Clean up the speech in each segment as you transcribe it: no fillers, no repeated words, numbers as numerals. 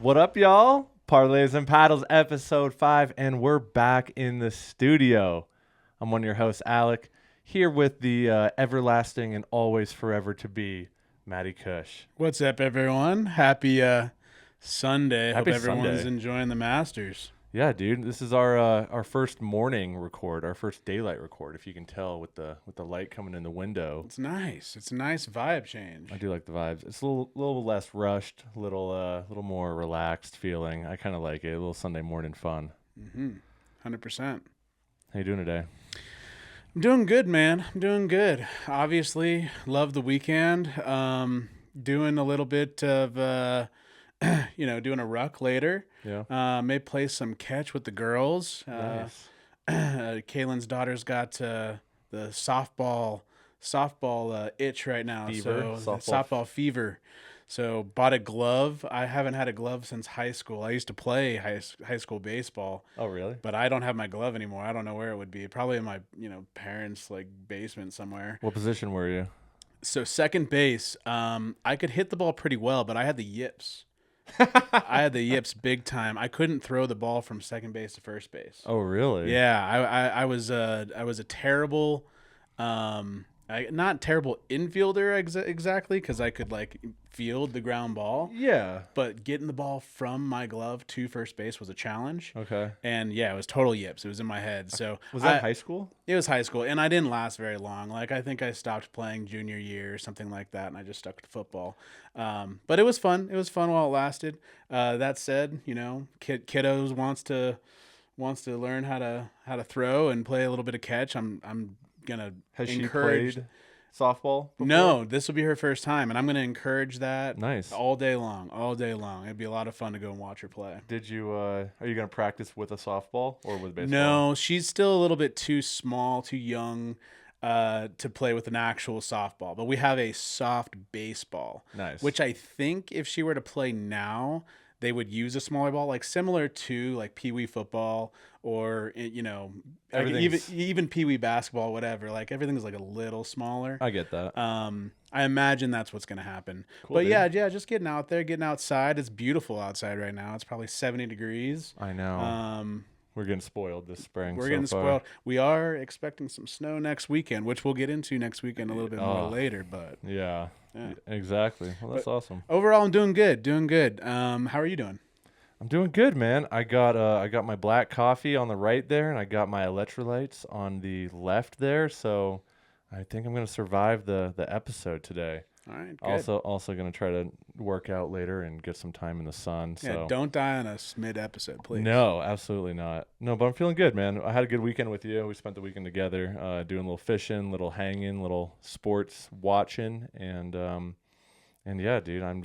What up, y'all? Parlays and Paddles, episode 5, and we're back in the studio. I'm one of your hosts, Alec, here with the everlasting and always forever to be, Matty Kush. What's up, everyone? Happy Sunday. Happy Hope everyone's Sunday. enjoying the Masters. Yeah, dude, this is our first morning record, our first daylight record. If you can tell with the light coming in the window, It's nice. It's a nice vibe change. I do like the vibes. It's a little less rushed, little more relaxed feeling. I kind of like it. A little Sunday morning fun. 100%. How you doing today? I'm doing good, man. I'm doing good. Obviously, love the weekend. Doing a little bit of, doing a ruck later. Yeah. May play some catch with the girls. Nice. Kaylin's daughter's got the softball itch right now. Fever? So softball fever. So bought a glove. I haven't had a glove since high school. I used to play high school baseball, Oh, really? but I don't have my glove anymore. I don't know where it would be. Probably in my parents' basement somewhere. What position were you? So second base. I could hit the ball pretty well, but I had the yips. I had the yips big time. I couldn't throw the ball from second base to first base. Oh, really? Yeah, I was a terrible, not terrible infielder exactly, because I could field the ground ball, Yeah. but getting the ball from my glove to first base was a challenge. Okay. And yeah, it was total yips. It was in my head. So Was that high school? It was high school, and I didn't last very long. I think I stopped playing junior year or something like that, and I just stuck to football. But it was fun. It was fun while it lasted. That said, kiddos wants to learn how to throw and play a little bit of catch. I'm gonna Has she encourage. played softball before? No, this will be her first time, and I'm gonna encourage that. Nice. All day long. All day long. It'd be a lot of fun to go and watch her play. Did you? Are you gonna practice with a softball or with baseball? No, she's still a little bit too small, too young to play with an actual softball. But we have a soft baseball, Nice. which I think if she were to play now, they would use a smaller ball, similar to Pee Wee football or Everything's- even Pee Wee basketball, whatever. Everything's a little smaller. I get that. I imagine that's what's gonna happen. Cool, But dude. yeah, just getting out there, getting outside. It's beautiful outside right now. It's probably 70 degrees. I know. We're getting spoiled this spring. We're so getting far. spoiled. We are expecting some snow next weekend, which we'll get into next weekend a little bit more later. But Yeah. Yeah. Exactly. Well, that's awesome. overall, I'm doing good. Doing good. How are you doing? I'm doing good, man. I got my black coffee on the right there, and I got my electrolytes on the left there. So I think I'm gonna survive the episode today. All right. Good. Also gonna try to work out later and get some time in the sun. Yeah. So Don't die on us mid-episode, please. no, absolutely not. No, but I'm feeling good, man. I had a good weekend with you. We spent the weekend together, doing a little fishing, little hanging, little sports watching, and yeah, dude, I'm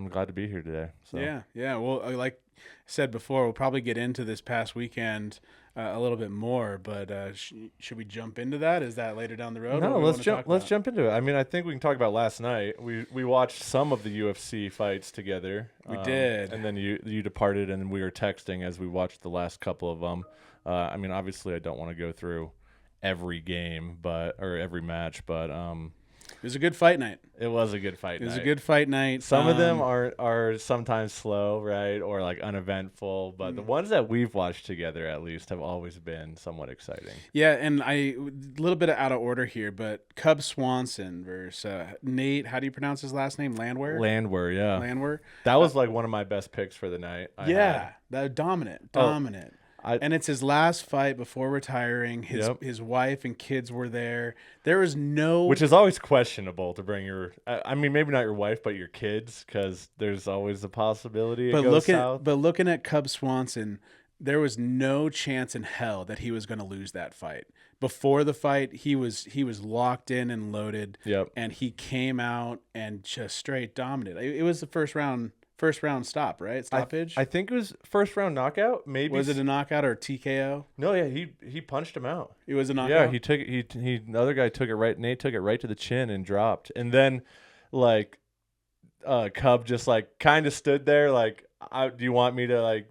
glad to be here today. So Yeah. Well, like I said before, we'll probably get into this past weekend a little bit more. But should we jump into that? Is that later down the road? no, let's jump into it. I mean, I think we can talk about last night. We watched some of the UFC fights together. We did. And then you departed, and we were texting as we watched the last couple of them. I mean, obviously, I don't want to go through every game, or every match, but It was a good fight night. it was a good fight. It was night. a good fight night. Some of them are sometimes slow, right, or uneventful, but the ones that we've watched together, at least, have always been somewhat exciting. Yeah, and a little bit out of order here, but Cub Swanson versus Nate. How do you pronounce his last name? Landwehr. Yeah, Landwehr. that was one of my best picks for the night. I Yeah, had. that dominant. And it's his last fight before retiring. His wife and kids were there. There was no, Which is always questionable to bring your. I mean, maybe not your wife, but your kids, because there's always the possibility it goes south. But looking at Cub Swanson, there was no chance in hell that he was going to lose that fight. Before the fight, he was locked in and loaded. Yep. And he came out and just straight dominated. It was the first round stop, right? Stoppage. I think it was first round knockout. Maybe was it a knockout or a TKO? No, yeah, he punched him out. It was a knockout. Yeah, he took it. The other guy took it right. Nate took it right to the chin and dropped. And then, Cub just kind of stood there do you want me to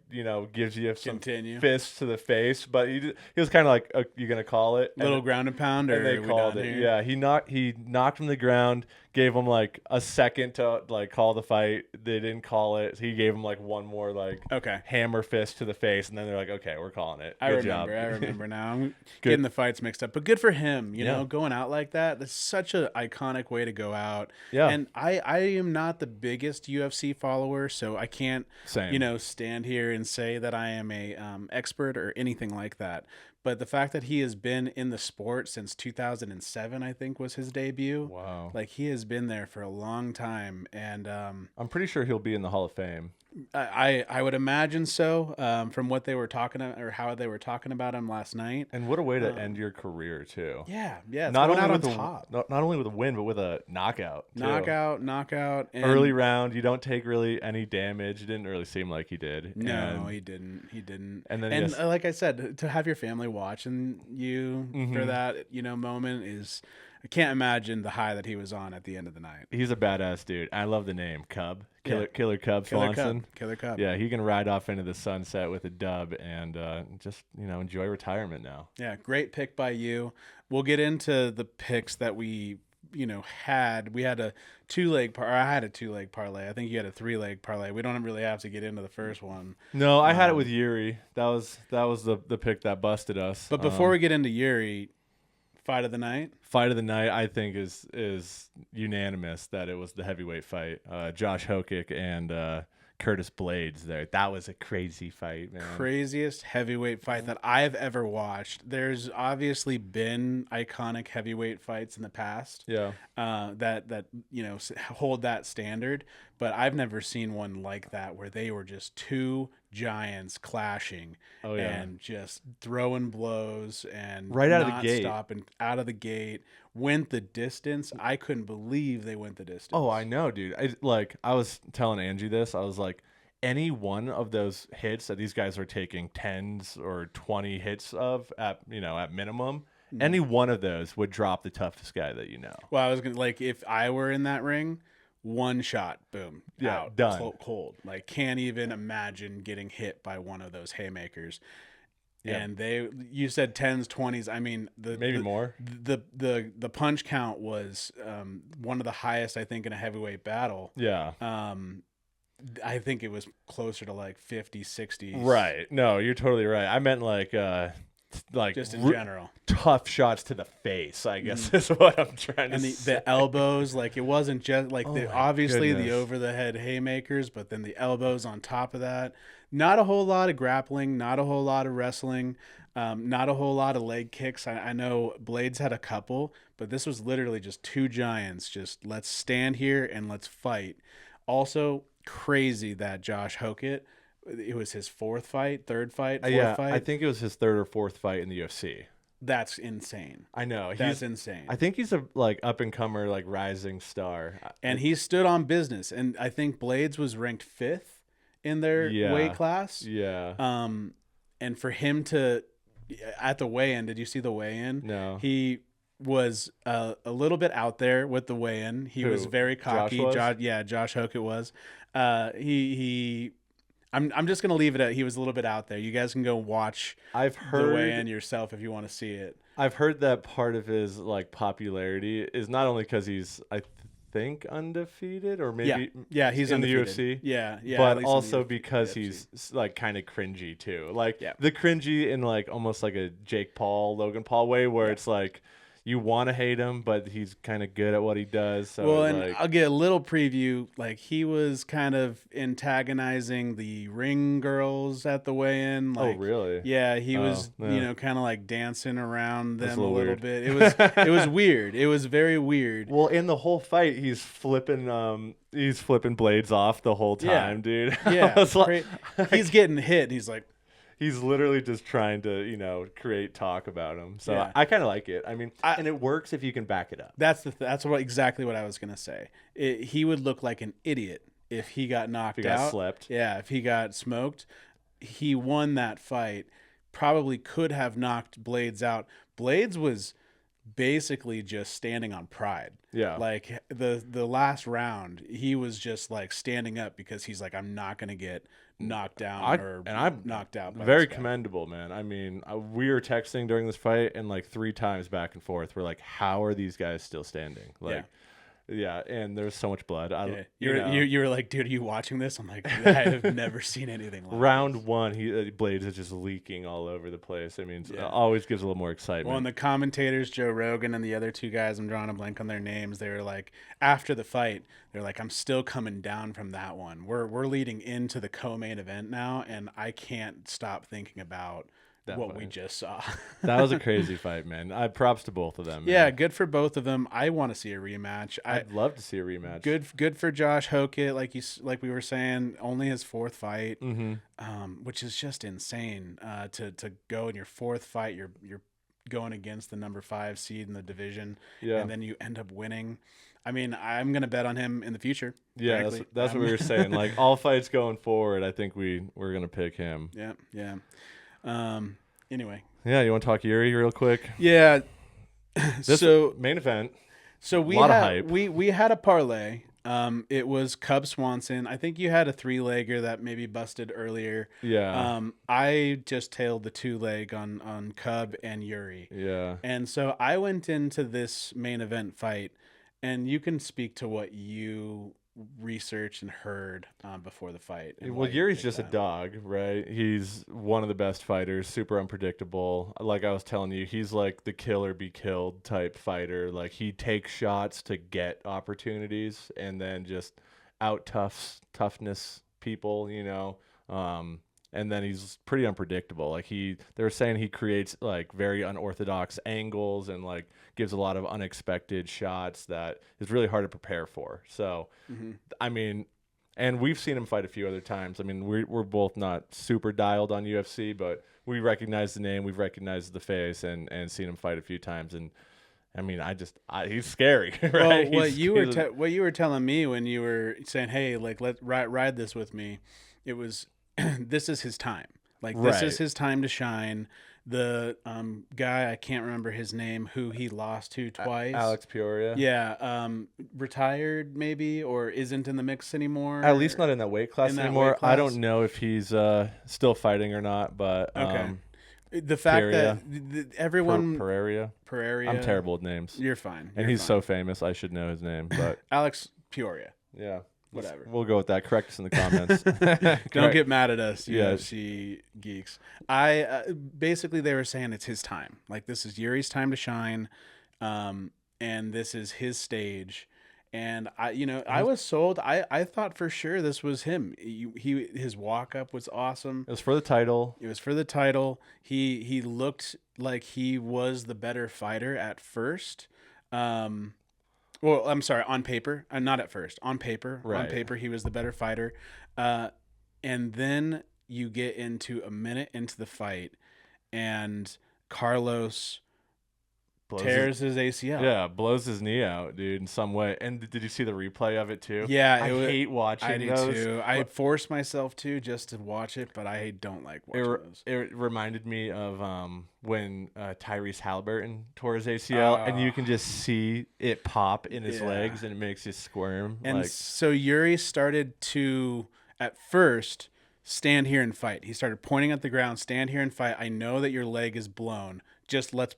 gives you some Continue. fists to the face? But he was kind of you gonna call it? Little ground and pound, or and they are we called done it. here? Yeah, he knocked him to the ground, gave him like a second to like call the fight. They didn't call it. He gave him like one more like Okay. hammer fist to the face, and then they're like, okay, we're calling it. I Good remember. job. I remember now. I'm getting the fights mixed up, but good for him. You Yeah. know, going out like that. That's such an iconic way to go out. Yeah. And I am not the biggest UFC follower, so I can't, Same. you know, stand here and say that I am a expert or anything like that. But the fact that he has been in the sport since 2007, I think, was his debut. Wow. Like, he has been there for a long time, and I'm pretty sure he'll be in the Hall of Fame. I would imagine so, from what they were talking about, or how they were talking about him last night. And what a way to end your career too. Yeah, it's Not going only out with on top. not only with a win, but with a knockout. Too. Knockout. And Early round, you don't take really any damage. It didn't really seem like he did. No, And he didn't. And then and yes. like I said, to have your family watching you Mm-hmm. for that, you know, moment is, I can't imagine the high that he was on at the end of the night. He's a badass dude. I love the name Cub. Killer Cub Killer Swanson. Cub. Killer Cub. Yeah, he can ride off into the sunset with a dub and just, you know, enjoy retirement now. Yeah, great pick by you. We'll get into the picks that we, you know, had. We had a I had a 2-leg parlay. I think you had a 3-leg parlay. We don't really have to get into the first one. No, I had it with Yuri. That was the pick that busted us. But before we get into Yuri, fight of the night. Fight of the night, I think is unanimous that it was the heavyweight fight. Josh Hokic and Curtis Blades there. That was a crazy fight, man. Craziest heavyweight fight that I've ever watched. There's obviously been iconic heavyweight fights in the past. Yeah. That you know, hold that standard, but I've never seen one like that where they were just two giants clashing and just throwing blows and right out of not the gate. stopping out of the gate. Went the distance. I couldn't believe they went the distance. Oh, I know, dude. I was telling Angie this. I was like, any one of those hits that these guys are taking 10s or 20 hits of at minimum, any one of those would drop the toughest guy that you know. Well, I was gonna, like, if I were in that ring, one shot, boom, out, done. cold. Like, can't even imagine getting hit by one of those haymakers. Yeah. And you said 10s, 20s. I mean, More. The punch count was one of the highest, I think, in a heavyweight battle. Yeah. I think it was closer to like 50, 60. Right. No, you're totally right. I meant like Just in general. tough shots to the face, I guess is what I'm trying to And say. the elbows, like, it wasn't just like my obviously the goodness. over the head haymakers, but then the elbows on top of that. Not a whole lot of grappling, not a whole lot of wrestling, not a whole lot of leg kicks. I know Blades had a couple, but this was literally just two giants. Just let's stand here and let's fight. Also, crazy that Josh Hokic, it was his third fight. Fight. I think it was his third or fourth fight in the UFC. That's insane. I know. That's insane. I think he's a like up and comer, like rising star. And he stood on business. And I think Blades was ranked 5th in their weight class. Yeah. And for him to, at the weigh-in, did you see the weigh-in? No. He was a little bit out there with the weigh-in. He was very cocky. Josh Hokic was. I'm just gonna leave it at he was a little bit out there. You guys can go watch I've heard the weigh-in yourself if you want to see it. I've heard that part of his like popularity is not only because he's I think undefeated or maybe he's in undefeated. the UFC. Yeah, but at least in also the because UFC. he's like kind of cringy too. Like Yeah. the cringy in like almost like a Jake Paul, Logan Paul way where it's like you want to hate him, but he's kind of good at what he does. So well, and like, I'll get a little preview. Like, he was kind of antagonizing the ring girls at the weigh-in. Like, oh really? Yeah, he was, yeah. you know, kind of like dancing around That's them a a little little weird. bit. It was weird. It was very weird. Well, in the whole fight, he's flipping Blades off the whole time, dude. Yeah, I was like, he's getting hit. And he's like, he's literally just trying to, create talk about him. So Yeah. I kind of like it. I mean, and it works if you can back it up. that's exactly what I was gonna say. He would look like an idiot if he got knocked If he got out. slept. Yeah, if he got smoked. He won that fight. Probably could have knocked Blades out. Blades was basically just standing on pride. Yeah. Like the last round, he was just like standing up because he's like, I'm not gonna get knocked down I'm knocked out. By Very this guy. commendable, man. I mean, we were texting during this fight and like 3 times back and forth. We're like, how are these guys still standing? Like, Yeah, and there's so much blood. Yeah. You were like, dude, are you watching this? I'm like, I have never seen anything like round this. one, blades is just leaking all over the place. I mean, it Yeah. always gives a little more excitement. Well, and the commentators, Joe Rogan and the other two guys, I'm drawing a blank on their names. They were like, after the fight, they're like, I'm still coming down from that one. We're leading into the co-main event now, and I can't stop thinking about what we just saw. That was a crazy fight, man. Props to both of them. Man. Yeah, good for both of them. I want to see a rematch. I'd love to see a rematch. Good for Josh Hokett, like we were saying, only his fourth fight, which is just insane. To go in your fourth fight, you're going against the number 5 seed in the division, and then you end up winning. I mean, I'm gonna bet on him in the future. Yeah, that's what we were saying. Like all fights going forward, I think we're gonna pick him. Yeah. Anyway. Yeah, you want to talk Yuri real quick? Yeah. So main event. So we lot had of hype. we had a parlay. It was Cub Swanson. I think you had a 3-legger that maybe busted earlier. Yeah. I just tailed the 2-leg on Cub and Yuri. Yeah. And so I went into this main event fight, and you can speak to what you researched and heard before the fight. Well, Yuri's just a dog, right? He's one of the best fighters, super unpredictable. Like I was telling you, he's like the kill or be killed type fighter. Like he takes shots to get opportunities and then just out toughness people, you know. And then he's pretty unpredictable. Like they were saying he creates like very unorthodox angles and like gives a lot of unexpected shots that is really hard to prepare for. So, I mean, and we've seen him fight a few other times. I mean, we're both not super dialed on UFC, but we recognize the name, we've recognized the face, and seen him fight a few times. And I mean, he's scary, right? Well, what you were telling me when you were saying, "Hey, like let ride this with me," it was. This is his time. Like this is his time to shine. The guy, I can't remember his name, who he lost to twice. Alex Peoria. Yeah, retired maybe, or isn't in the mix anymore. At least not in that weight class anymore. I don't know if he's still fighting or not, but okay. The fact Pereira. that everyone Pereira. I'm terrible with names. You're fine. And he's so famous, I should know his name. But Alex Peoria. Yeah. Whatever. We'll go with that. Correct us in the comments. Don't get mad at us, UFC geeks. Basically they were saying it's his time. Like this is Yuri's time to shine, and this is his stage. And I was sold. I thought for sure this was him. His walk up was awesome. It was for the title. He looked like he was the better fighter at first. Well, I'm sorry, on paper. Not at first. On paper. Right. On paper, he was the better fighter. And then you get into a minute into the fight, and Carlos tears his ACL. Yeah, blows his knee out, dude, in some way. And did you see the replay of it, too? Yeah. I hate watching those. I do, too. I force myself to just to watch it, but I don't like watching those. It reminded me of when Tyrese Halliburton tore his ACL, and you can just see it pop in his legs, and it makes you squirm. And so Yuri started to, at first, stand here and fight. He started pointing at the ground, stand here and fight. I know that your leg is blown. Just let's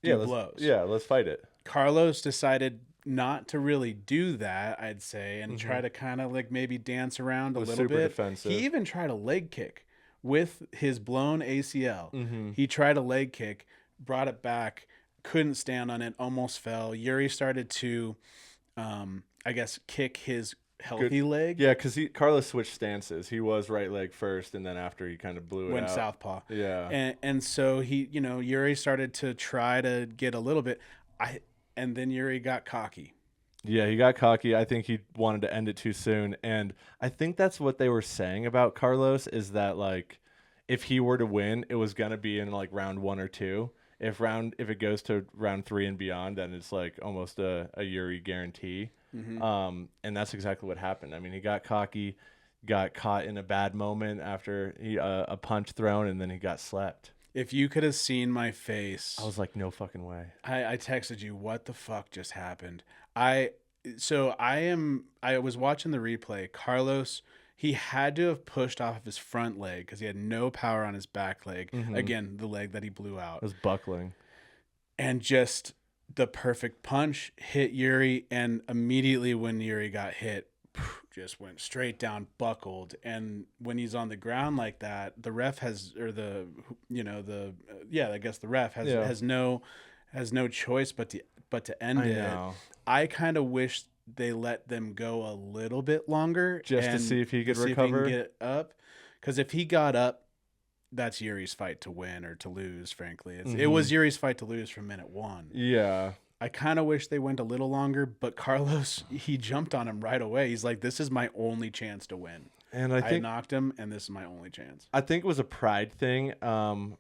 blows. Yeah, let's fight it. Carlos decided not to really do that, I'd say, and try to kind of like maybe dance around a little bit. Defensive. He even tried a leg kick with his blown ACL. He tried a leg kick, brought it back, couldn't stand on it, almost fell. Yuri started to, I guess, kick his healthy leg. Yeah, because Carlos switched stances. He was right leg first, and then after he kind of blew it out. Went southpaw. Yeah. And so Yuri started to try to get a little bit. And then Yuri got cocky. Yeah, he got cocky. I think he wanted to end it too soon. And I think that's what they were saying about Carlos is that, like, if he were to win, it was going to be in, like, round 1 or 2. If it goes to round 3 and beyond, then it's, like, almost a Yuri guarantee. And that's exactly what happened. I mean, he got cocky, got caught in a bad moment after a punch thrown, and then he got slept. If you could have seen my face, I was like, no fucking way. I texted you, what the fuck just happened? I was watching the replay. Carlos, he had to have pushed off of his front leg because he had no power on his back leg. Again, the leg that he blew out. It was buckling. And just the perfect punch, hit Yuri, and immediately when Yuri got hit, just went straight down, buckled. And when he's on the ground like that, the ref has, or the, I guess the ref has no choice but to end it. Know. I kind of wish they let them go a little bit longer just to see if he could recover, get up. Because if he got up, that's Yuri's fight to win or to lose. Frankly, it was Yuri's fight to lose from minute 1. Yeah. I kind of wish they went a little longer, but Carlos, he jumped on him right away. He's like, this is my only chance to win. And I think knocked him, and this is my only chance. I think it was a pride thing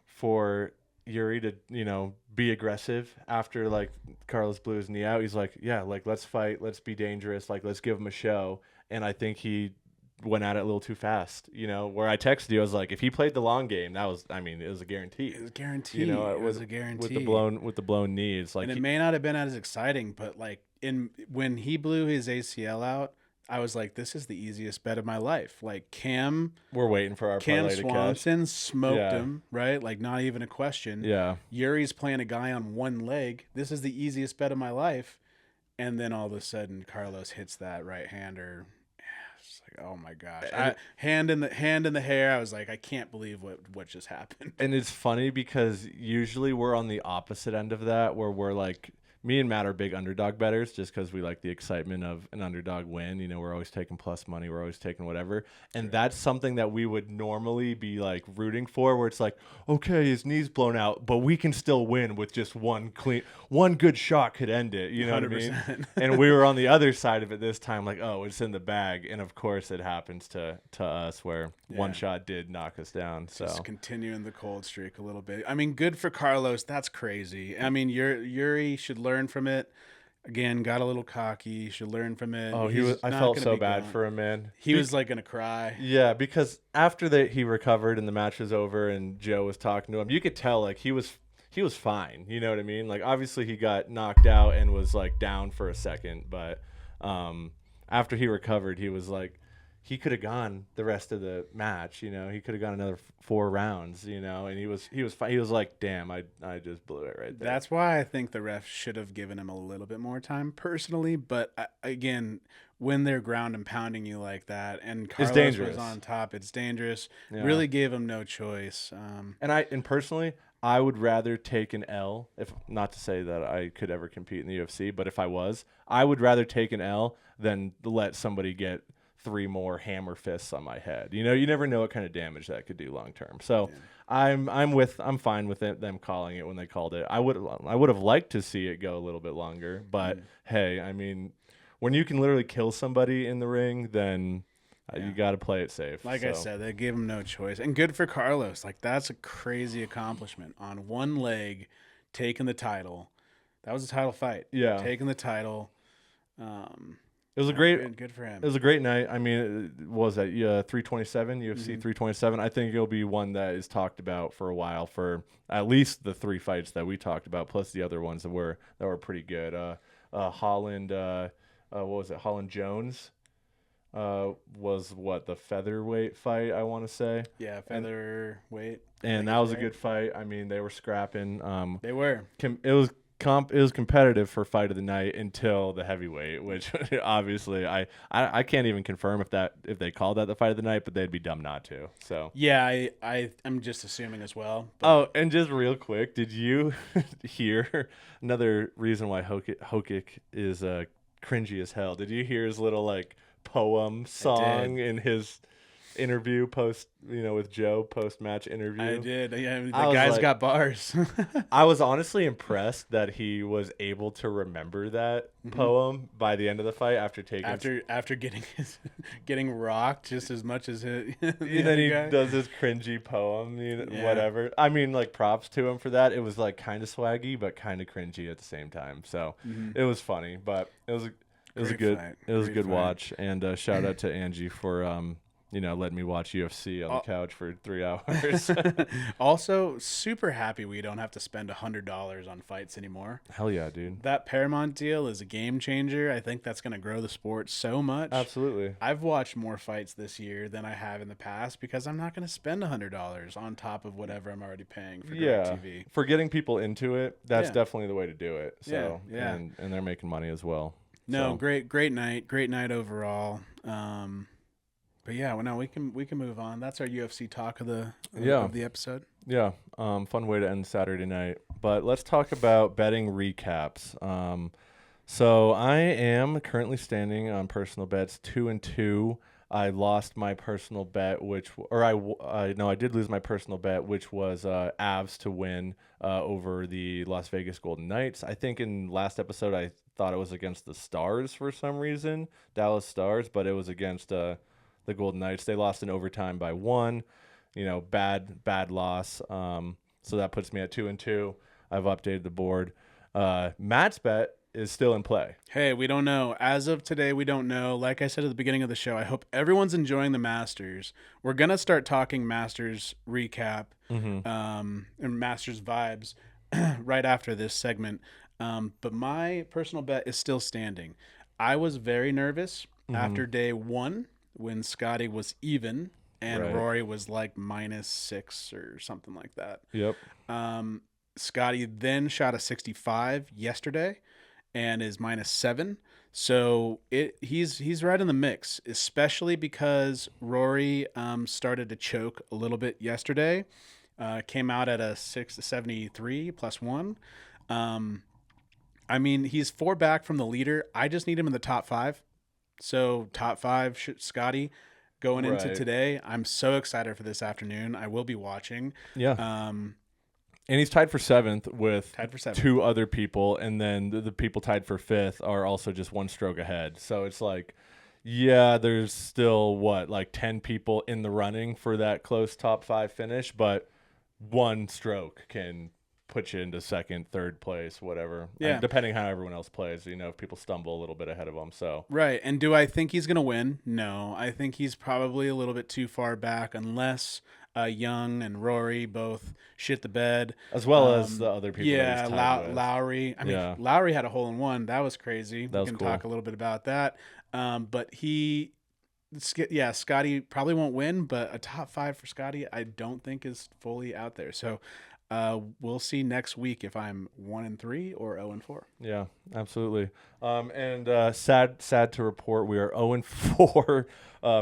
for Yuri to, be aggressive after, like, Carlos blew his knee out. He's like, yeah, like, let's fight. Let's be dangerous. Like, let's give him a show. And I think he went at it a little too fast, where I texted you, I was like, if he played the long game, it was a guarantee. It was guaranteed. It was a guarantee. With the blown knee. It's like, and it may not have been as exciting, but like when he blew his ACL out, I was like, this is the easiest bet of my life. Like we're waiting for our Cam parlay to catch. Swanson smoked him, right? Like not even a question. Yeah. Yuri's playing a guy on one leg. This is the easiest bet of my life. And then all of a sudden Carlos hits that right hander. It's like, oh my gosh. Hand in the hair. I was like, I can't believe what just happened. And it's funny because usually we're on the opposite end of that, where we're like, me and Matt are big underdog bettors just because we like the excitement of an underdog win. We're always taking plus money. We're always taking whatever. And that's something that we would normally be like rooting for, where it's like, okay, his knee's blown out, but we can still win with just one good shot could end it. You know 100%. What I mean? And we were on the other side of it this time, like, oh, it's in the bag. And of course it happens to us where one shot did knock us down. So just continuing the cold streak a little bit. I mean, good for Carlos. That's crazy. I mean, Yuri should learn from it. Again, got a little cocky. Should learn from it. Oh, I felt so bad for him, man. He was like gonna cry. Yeah, because after he recovered and the match was over and Joe was talking to him, you could tell like he was fine. You know what I mean? Like obviously he got knocked out and was like down for a second, but after he recovered, he was like, he could have gone the rest of the match, he could have gone another 4 rounds, and he was fine. He was like, damn, I just blew it right there. That's why I think the ref should have given him a little bit more time personally. But again, when they're ground and pounding you like that, and Carlos was on top, it's dangerous. Yeah. Really gave him no choice. And personally, I would rather take an L, if not to say that I could ever compete in the UFC, but if I would rather take an L than let somebody get 3 more hammer fists on my head. You never know what kind of damage that could do long term. So I'm fine with them calling it when they called it. I would have liked to see it go a little bit longer, but hey, I mean, when you can literally kill somebody in the ring, then you got to play it safe. Like I said, they gave him no choice. And good for Carlos. Like that's a crazy accomplishment on one leg, taking the title. That was a title fight. Yeah. Taking the title. It was a great, good for him. It was a great night. I mean, what was that 327 UFC 327? I think it'll be one that is talked about for a while, for at least the 3 fights that we talked about, plus the other ones that were pretty good. Holland, what was it? Holland Jones was the featherweight fight, I want to say. Yeah, featherweight. And that was a good fight. I mean, they were scrapping. They were. It was competitive for fight of the night until the heavyweight, which obviously I can't even confirm if they called that the fight of the night, but they'd be dumb not to. So yeah, I'm just assuming as well. But. Oh, and just real quick, did you hear another reason why Hokic is cringy as hell? Did you hear his little like poem song in his interview with Joe post-match interview? I did. Yeah, the guy's got bars. I was honestly impressed that he was able to remember that poem by the end of the fight after getting rocked just as much as it. And then he does this cringy poem, whatever. I mean, like props to him for that. It was like kind of swaggy but kind of cringy at the same time. So it was funny, but it was a good watch. And shout out to Angie for letting me watch UFC on the couch for 3 hours. Also, super happy we don't have to spend $100 on fights anymore. Hell yeah, dude. That Paramount deal is a game changer. I think that's going to grow the sport so much. Absolutely. I've watched more fights this year than I have in the past because I'm not going to spend $100 on top of whatever I'm already paying for DirecTV. For getting people into it, that's definitely the way to do it. So, yeah. And they're making money as well. No, so. great night overall. But yeah, well, no, we can move on. That's our UFC talk of the episode. Yeah, fun way to end Saturday night. But let's talk about betting recaps. So I am currently standing on personal bets 2-2. I lost my personal bet, I did lose my personal bet, which was Avs to win over the Las Vegas Golden Knights. I think in last episode I thought it was against the Stars for some reason, Dallas Stars, but it was against the Golden Knights. They lost in overtime by 1. Bad loss. So that puts me at 2-2. I've updated the board. Matt's bet is still in play. Hey, we don't know. As of today, we don't know. Like I said at the beginning of the show, I hope everyone's enjoying the Masters. We're going to start talking Masters recap and Masters vibes right after this segment. But my personal bet is still standing. I was very nervous after day 1 when Scotty was even and Rory was like -6 or something like that. Yep. Scotty then shot a 65 yesterday and is -7. So he's right in the mix, especially because Rory started to choke a little bit yesterday. Came out at a 673 +1. I mean, he's 4 back from the leader. I just need him in the top 5. So top 5, Scotty, going into today. I'm so excited for this afternoon. I will be watching. Yeah. And he's tied for 7th with 2 other people, and then the people tied for 5th are also just 1 stroke ahead. So it's like, yeah, there's still 10 people in the running for that close top 5 finish, but 1 stroke can put you into 2nd, 3rd place, whatever. Yeah. And depending how everyone else plays, if people stumble a little bit ahead of them. So right. And do I think he's gonna win? No, I think he's probably a little bit too far back, unless Young and Rory both shit the bed, as well as the other people. Yeah, Lowry. I mean, Lowry had a hole-in-one. That was crazy. That was we can cool. talk a little bit about that. But Scotty probably won't win, but a top 5 for Scotty, I don't think is fully out there. So we'll see next week if I'm 1-3 or 0-4. Yeah, absolutely. And sad to report, we are 0-4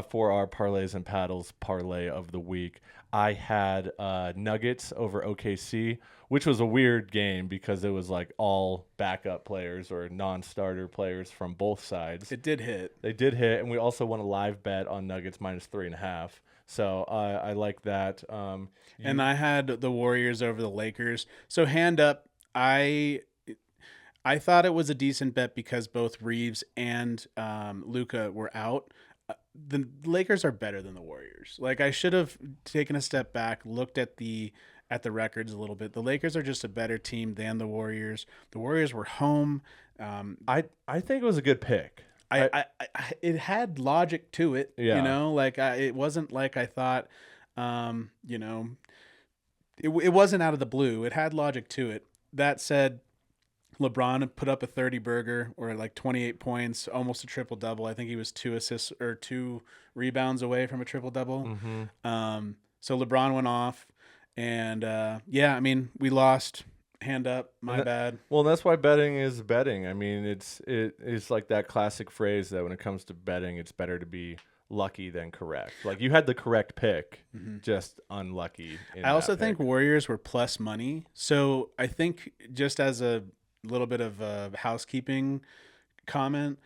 for our parlays and paddles parlay of the week. I had Nuggets over OKC, which was a weird game because it was like all backup players or non-starter players from both sides. It did hit. They did hit, and we also won a live bet on Nuggets -3.5. So I like that. And I had the Warriors over the Lakers. So hand up, I thought it was a decent bet because both Reeves and Luka were out. The Lakers are better than the Warriors. Like, I should have taken a step back, looked at the records a little bit. The Lakers are just a better team than the Warriors. The Warriors were home. I think it was a good pick. It had logic to it, Yeah. It wasn't like I thought, it wasn't out of the blue. It had logic to it. That said, LeBron put up a 30 burger or 28 points, almost a triple double. I think he was 2 assists or 2 rebounds away from a triple double. Mm-hmm. So LeBron went off, and I mean, we lost. Hand up, my bad. Well, that's why betting is betting. I mean, it's like that classic phrase that when it comes to betting, it's better to be lucky than correct. Like, you had the correct pick, just unlucky. I also think Warriors were plus money. So I think, just as a little bit of a housekeeping comment,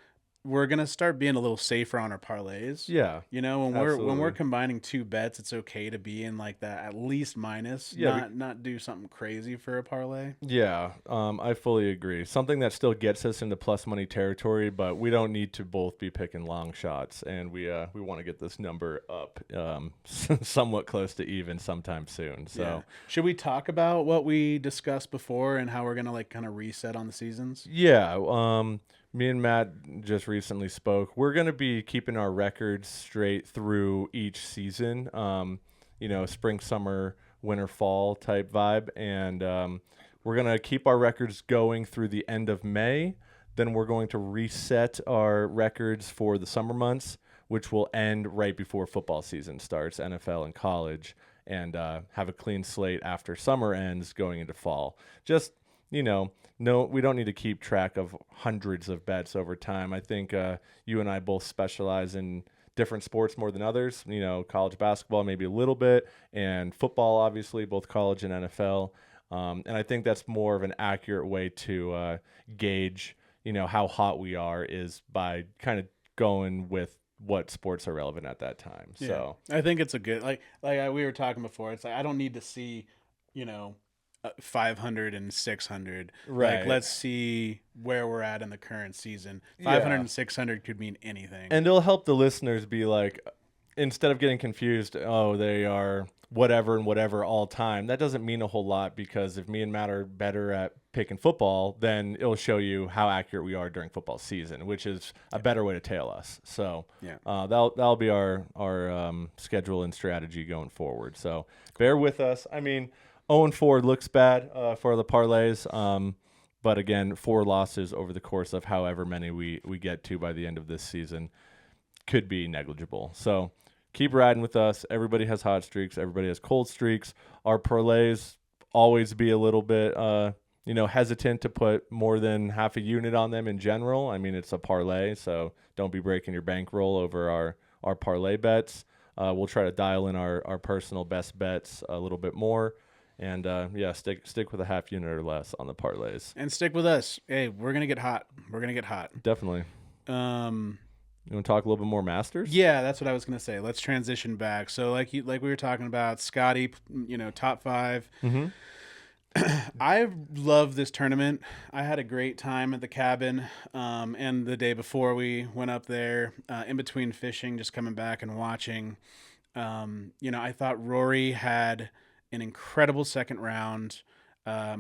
we're gonna start being a little safer on our parlays. Yeah, when we're combining 2 bets, it's okay to be in like that at least minus. Yeah, not do something crazy for a parlay. Yeah, I fully agree. Something that still gets us into plus money territory, but we don't need to both be picking long shots, and we want to get this number up somewhat close to even sometime soon. So should we talk about what we discussed before and how we're gonna kind of reset on the seasons? Yeah. Me and Matt just recently spoke. We're going to be keeping our records straight through each season. Spring, summer, winter, fall type vibe, and we're going to keep our records going through the end of May. Then we're going to reset our records for the summer months, which will end right before football season starts, NFL and college, and have a clean slate after summer ends going into fall. Just, no, we don't need to keep track of hundreds of bets over time. I think you and I both specialize in different sports more than others. College basketball maybe a little bit, and football, obviously, both college and NFL. And I think that's more of an accurate way to gauge, how hot we are is by kind of going with what sports are relevant at that time. Yeah. So I think it's a good we were talking before. It's like I don't need to see 500 and 600. Right. Like let's see where we're at in the current season. 500 and 600 could mean anything. And it'll help the listeners be like, instead of getting confused, oh, they are whatever and whatever all time. That doesn't mean a whole lot, because if me and Matt are better at picking football, then it'll show you how accurate we are during football season, which is a better way to tail us. So that'll be our schedule and strategy going forward. So bear with us. I mean, 0-4 looks bad for the parlays. But again, 4 losses over the course of however many we get to by the end of this season could be negligible. So keep riding with us. Everybody has hot streaks. Everybody has cold streaks. Our parlays always be a little bit, hesitant to put more than half a unit on them in general. I mean, it's a parlay, so don't be breaking your bankroll over our parlay bets. We'll try to dial in our personal best bets a little bit more. And stick with a half unit or less on the parlays. And stick with us. Hey, we're gonna get hot. Definitely. You want to talk a little bit more Masters? Yeah, that's what I was gonna say. Let's transition back. So like we were talking about, Scotty, top 5. Mm-hmm. I love this tournament. I had a great time at the cabin, and the day before we went up there, in between fishing, just coming back and watching. I thought Rory had an incredible second round.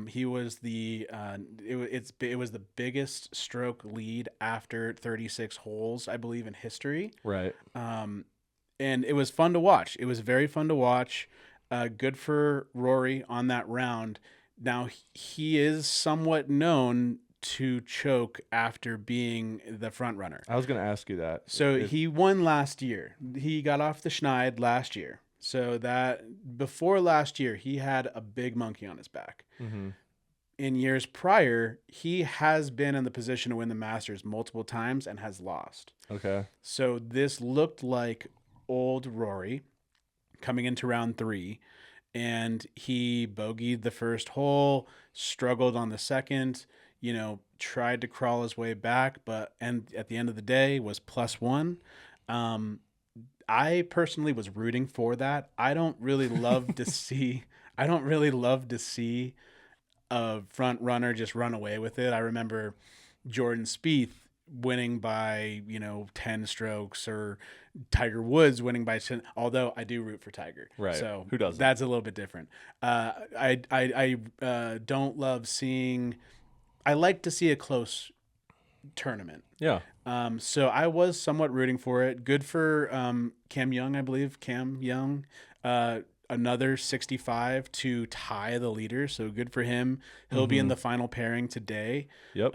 He was it was the biggest stroke lead after 36 holes, I believe, in history. Right. And it was fun to watch. It was very fun to watch. Good for Rory on that round. Now, he is somewhat known to choke after being the front runner. I was going to ask you that. So he won last year. He got off the schneid last year. So that before last year, he had a big monkey on his back. Mm-hmm. In years prior, he has been in the position to win the Masters multiple times and has lost. Okay. So this looked like old Rory coming into round 3, and he bogeyed the first hole, struggled on the second, tried to crawl his way back, and at the end of the day was +1. I personally was rooting for that. I don't really love to see a front runner just run away with it. I remember Jordan Spieth winning by 10 strokes, or Tiger Woods winning by 10. Although I do root for Tiger, right? So who doesn't? That's a little bit different. I don't love seeing. I like to see a close tournament. Yeah. So I was somewhat rooting for it. Good for Cam Young, I believe. Cam Young, another 65 to tie the leader. So good for him. He'll be in the final pairing today. Yep.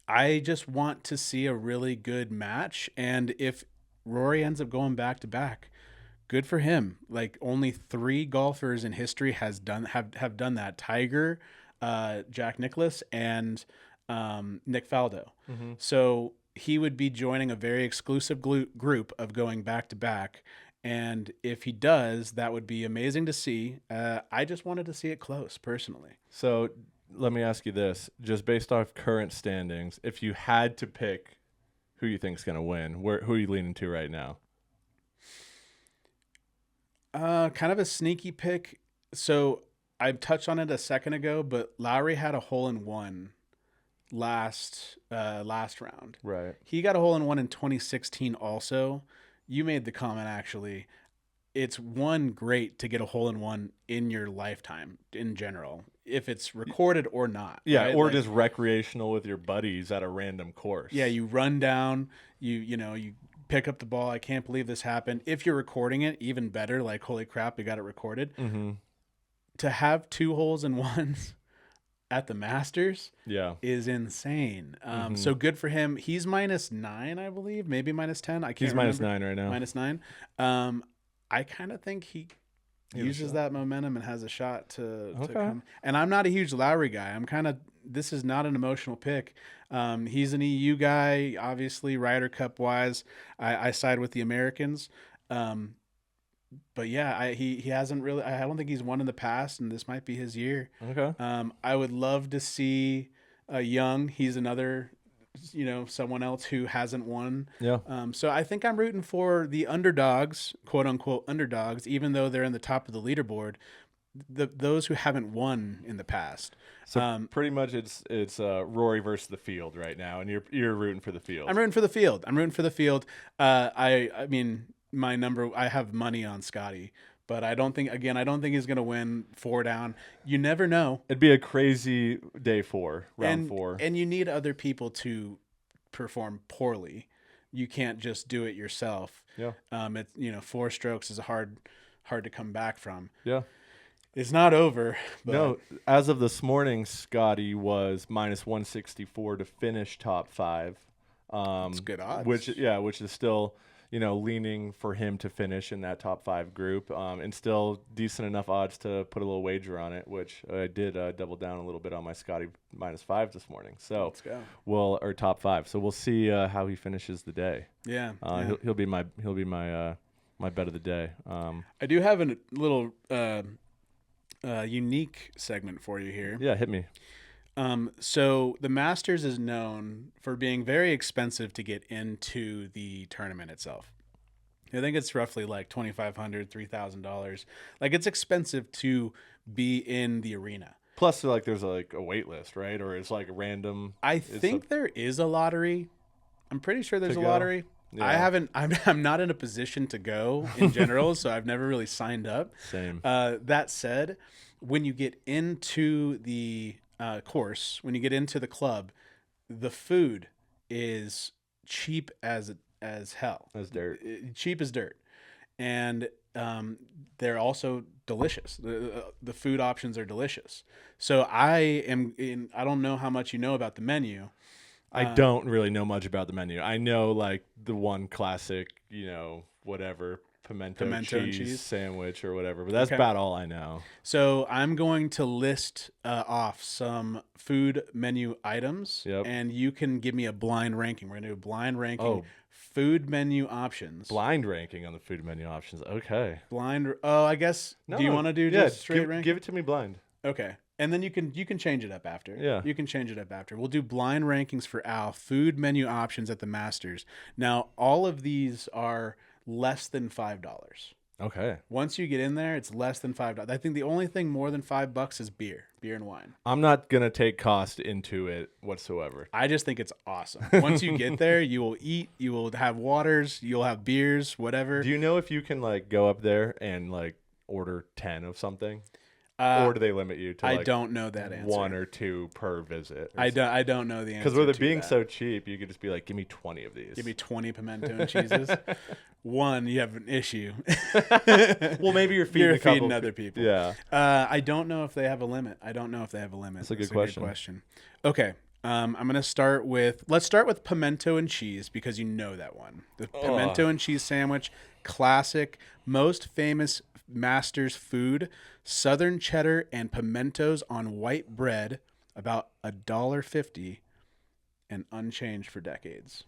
I just want to see a really good match. And if Rory ends up going back to back, good for him. Like, only 3 golfers in history have done that. Tiger, Jack Nicklaus, and Nick Faldo. Mm-hmm. So he would be joining a very exclusive group of going back to back. And if he does, that would be amazing to see. I just wanted to see it close, personally. So let me ask you this. Just based off current standings, if you had to pick who you think is going to win, who are you leaning to right now? Kind of a sneaky pick. So I touched on it a second ago, but Lowry had a hole-in-one last round. Right. He got a hole-in-one in 2016 also. You made the comment, actually. it's great to get a hole in one in your lifetime in general, if it's recorded or not. Yeah, right? or Like, just recreational with your buddies at a random course. yeah, you run down, you pick up the ball. I can't believe this happened. If you're recording it, even better. Like, holy crap, we got it recorded. Mm-hmm. To have 2 holes in ones at the Masters, Yeah. is insane. Mhm. So good for him. He's -9, I believe, maybe -10. I can't He's remember. -9 right now. -9. I kind of think he He has a uses shot. that momentum and has a shot to Okay. come. And I'm not a huge Lowry guy. This is not an emotional pick. He's an EU guy, obviously, Ryder Cup wise. I side with the Americans. But yeah, he hasn't really. I don't think he's won in the past, and this might be his year. Okay. I would love to see Young. He's another, someone else who hasn't won. Yeah. So I think I'm rooting for the underdogs, quote unquote underdogs, even though they're in the top of the leaderboard. Those who haven't won in the past. So pretty much it's Rory versus the field right now, and you're rooting for the field. I'm rooting for the field. I mean, I have money on Scotty, but I don't think he's going to win 4 down. You never know. It'd be a crazy day 4, round 4. And you need other people to perform poorly. You can't just do it yourself. Yeah. 4 strokes is hard to come back from. Yeah. It's not over. But No, as of this morning, Scotty was -164 to finish top 5. It's good odds. Which is still, leaning for him to finish in that top 5 group, and still decent enough odds to put a little wager on it, which I did double down a little bit on my Scotty -5 this morning. So let's go. or top 5. So we'll see how he finishes the day. Yeah. He'll be my my bet of the day. I do have a little unique segment for you here. Yeah, hit me. So the Masters is known for being very expensive to get into the tournament itself. I think it's roughly like $2,500, $3,000. Like, it's expensive to be in the arena. Plus, there's a wait list, right? Or it's like random. I think there is a lottery. I'm pretty sure there's a go. lottery. Yeah. I'm not in a position to go in general, so I've never really signed up. Same. That said, when you get into the course, when you get into the club, the food is cheap as hell. As dirt. Cheap as dirt. And they're also delicious. The food options are delicious. So I don't know how much you know about the menu. I don't really know much about the menu. I know the one classic, whatever, pimento and cheese sandwich or whatever, but that's about all I know. So I'm going to list off some food menu items, and you can give me a blind ranking. We're going to do a blind ranking. Food menu options. Blind ranking on the food menu options. Okay. Blind. Oh, I guess. Do you want to do just straight ranking? Give it to me blind. Okay. And then you can change it up after. Yeah. You can change it up after. We'll do blind rankings for Al. Food menu options at the Masters. Now, all of these are less than $5. Okay. Once you get in there, it's less than $5. I think the only thing more than $5 is beer and wine. I'm not gonna take cost into it whatsoever. I just think it's awesome. Once you get there, you will eat, you will have waters, you'll have beers, whatever. Do you know if you can go up there and order 10 of something? Or do they limit you to I don't know that answer. 1 or 2 per visit? I don't know the answer. Because with it being so cheap, you could just be like, give me 20 of these. Give me 20 pimento and cheeses. 1, you have an issue. Well, maybe you're feeding other people. Yeah. I don't know if they have a limit. That's a good question. Okay. I'm going to start with, let's start with pimento and cheese, because you know that one. The pimento and cheese sandwich, classic, most famous Masters food, Southern cheddar and pimentos on white bread, about $1.50, and unchanged for decades.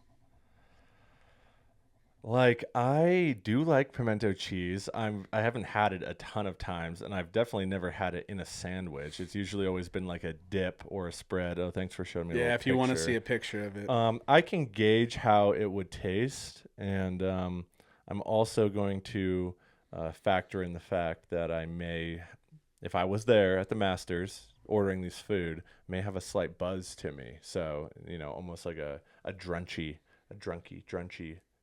I do like pimento cheese. I haven't had it a ton of times, and I've definitely never had it in a sandwich. It's usually always been like a dip or a spread. Oh, thanks for showing me a little if you want to see a picture of it. I can gauge how it would taste, and I'm also going to factor in the fact that I may, if I was there at the Masters ordering this food, may have a slight buzz to me. So, almost like a drunky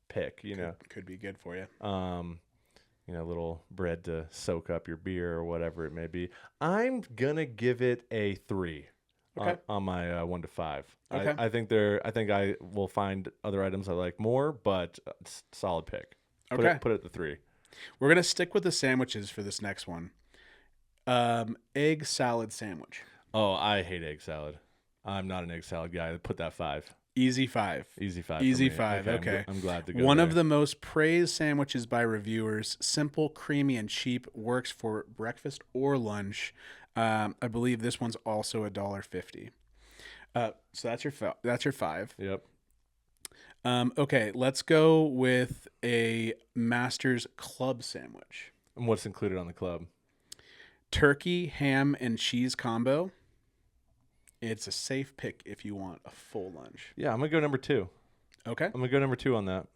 pick, Could be good for you. little bread to soak up your beer or whatever it may be. I'm gonna give it a 3 Okay. on my 1 to 5. Okay. I think I will find other items I like more, but it's a solid pick. Okay. Put it at the 3. We're gonna stick with the sandwiches for this next one. Egg salad sandwich. Oh, I hate egg salad. I'm not an egg salad guy. Put that 5. Easy 5. Easy 5. Easy for me. 5. Okay. I'm glad to go One there. of the most praised sandwiches by reviewers. Simple, creamy, and cheap. Works for breakfast or lunch. I believe this one's also $1.50. So that's your 5. Yep. Okay, let's go with a Masters Club sandwich. And what's included on the club? Turkey, ham, and cheese combo. It's a safe pick if you want a full lunch. Yeah, I'm gonna go number 2. Okay. I'm gonna go number 2 on that.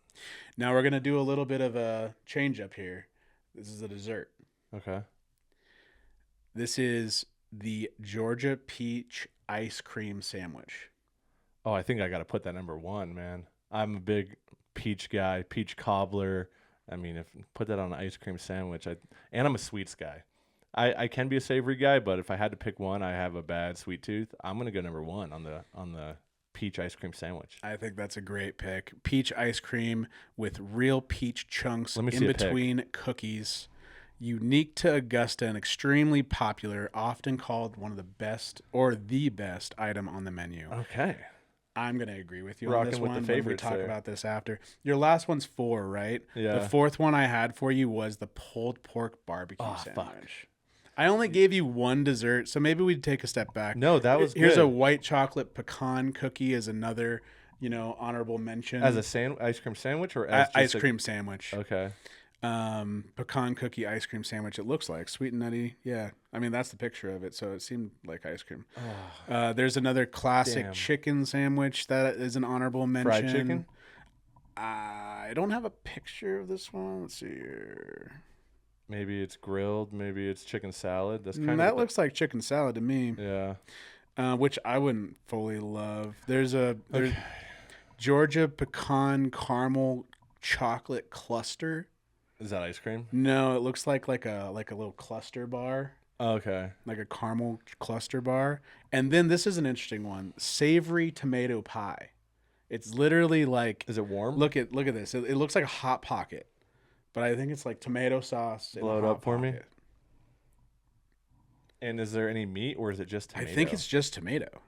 Now we're gonna do a little bit of a change up here. This is a dessert. Okay. This is the Georgia peach ice cream sandwich. Oh, I think I got to put that number 1, man. I'm a big peach guy, peach cobbler. I mean, put that on an ice cream sandwich. And I'm a sweets guy. I can be a savory guy, but if I had to pick one, I have a bad sweet tooth. I'm gonna go number 1 on the peach ice cream sandwich. I think that's a great pick. Peach ice cream with real peach chunks in see a pic. between cookies. Unique to Augusta and extremely popular, often called one of the best or the best item on the menu. Okay. I'm going to agree with you Rocking on this with the one when we favorites talk there. about this after. Your last one's 4, right? Yeah. The 4th one I had for you was the pulled pork barbecue sandwich. Fuck. I only gave you one dessert, so maybe we'd take a step back. No, that was Here's good. a white chocolate pecan cookie as another, honorable mention. As a ice cream sandwich or as ice cream sandwich. Okay. Pecan cookie ice cream sandwich. It looks like sweet and nutty. Yeah, I mean that's the picture of it, so it seemed like ice cream. There's another classic Damn. chicken sandwich that is an honorable mention. Fried chicken? I don't have a picture of this one. Let's see here. Maybe it's grilled. Maybe it's chicken salad. That's kind That of looks like chicken salad to me. Yeah. Which I wouldn't fully love. There's Georgia pecan caramel chocolate cluster. Is that ice cream? No, it looks like a little cluster bar. Okay. Like a caramel cluster bar. And then this is an interesting one. Savory tomato pie. It's literally like, Is it warm? look at this. It looks like a Hot Pocket, but I think it's like tomato sauce. in a Blow it Hot up for me. Pocket. And is there any meat or is it just tomato? I think it's just tomato.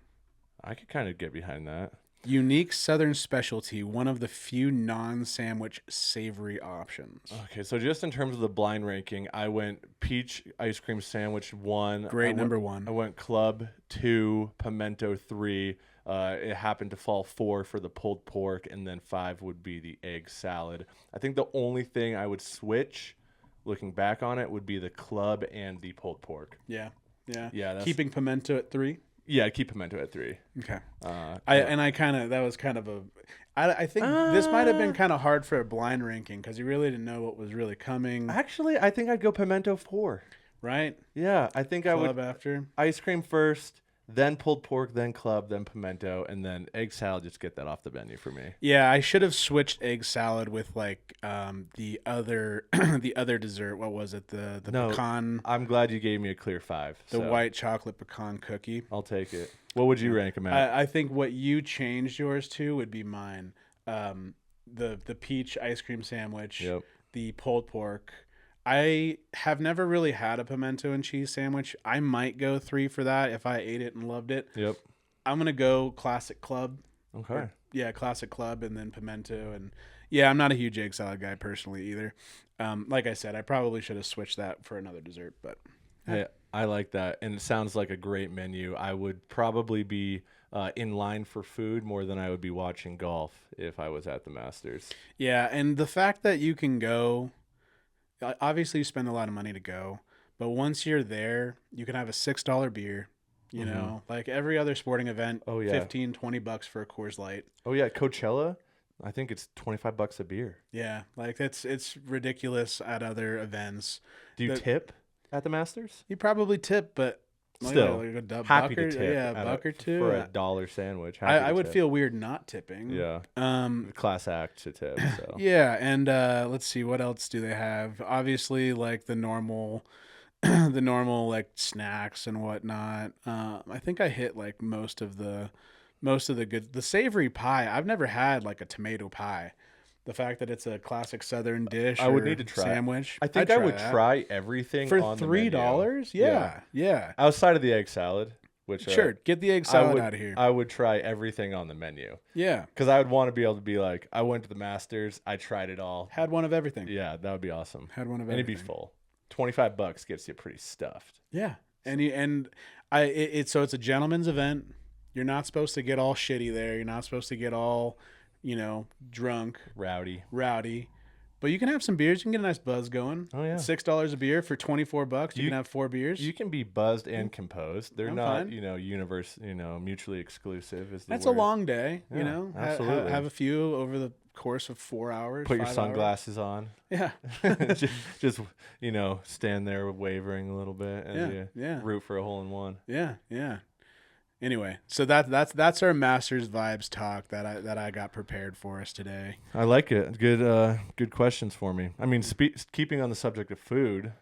I could kind of get behind that. Unique Southern specialty, one of the few non-sandwich savory options. Okay, so just in terms of the blind ranking, I went peach ice cream sandwich 1. Great, number I 1. went club 2, pimento 3. It happened to fall 4 for the pulled pork, and then 5 would be the egg salad. I think the only thing I would switch, looking back on it, would be the club and the pulled pork. Yeah. Yeah, Keeping pimento at 3. Yeah, I'd keep pimento at 3. Okay. I I think this might have been kind of hard for a blind ranking because you really didn't know what was really coming. Actually, I think I'd go pimento 4. Right? Yeah, I think I would. Club after. Ice cream first, then pulled pork, then club, then pimento, and then egg salad. Just get that off the menu for me. Yeah, I should have switched egg salad with like the other the other dessert. What was it? The pecan. I'm glad you gave me a clear 5. The white chocolate pecan cookie. I'll take it. What would you rank them at? I think what you changed yours to would be mine. The peach ice cream sandwich. Yep. The pulled pork. I have never really had a pimento and cheese sandwich. I might go 3 for that if I ate it and loved it. Yep. I'm gonna go classic club. Okay. Yeah, classic club and then pimento. And yeah, I'm not a huge egg salad guy personally either. Like I said, I probably should have switched that for another dessert, but Hey, I like that, and it sounds like a great menu. I would probably be in line for food more than I would be watching golf if I was at the Masters. yeah. And the fact that you can go, obviously you spend a lot of money to go, but once you're there, you can have a $6 beer. You know, like every other sporting event, Oh, yeah. $15-20 for a Coors Light. Oh yeah, Coachella. I think it's $25 a beer. Yeah, like it's ridiculous at other events. Do you tip at the Masters? You probably tip, but Still, like a happy buck or, to tip. yeah, a buck or two. For a $1 sandwich. I To would tip. feel weird not tipping. Yeah. Class act to tip. So. Yeah, and let's see, what else do they have? Obviously, like the normal, the normal like snacks and whatnot. I think I hit like most of the good. The savory pie. I've never had like a tomato pie. The fact that it's a classic Southern dish. I would or need to try. Sandwich. I think I would try everything for on the menu. $3. Yeah. Outside of the egg salad, which Sure, get the egg salad out of here. I would try everything on the menu. Yeah, because I would want to be able to be like, I went to the Masters, I tried it all, had one of everything. Yeah, that would be awesome. Had one of and everything. It'd be full. $25 gets you pretty stuffed. Yeah, it's a gentleman's event. You're not supposed to get all shitty there. You're not supposed to get all, drunk, rowdy. But you can have some beers. You can get a nice buzz going. Oh yeah, $6 a beer for $24. You can have 4 beers. You can be buzzed and composed. They're not, fine. mutually exclusive. That's a a long day. Yeah, absolutely. Have a few over the course of 4 hours. Put your sunglasses on. Yeah. just stand there wavering a little bit and root for a hole in one. Yeah. Anyway, so that's our Masters vibes talk that I got prepared for us today. I like it. Good questions for me. I mean, keeping on the subject of food,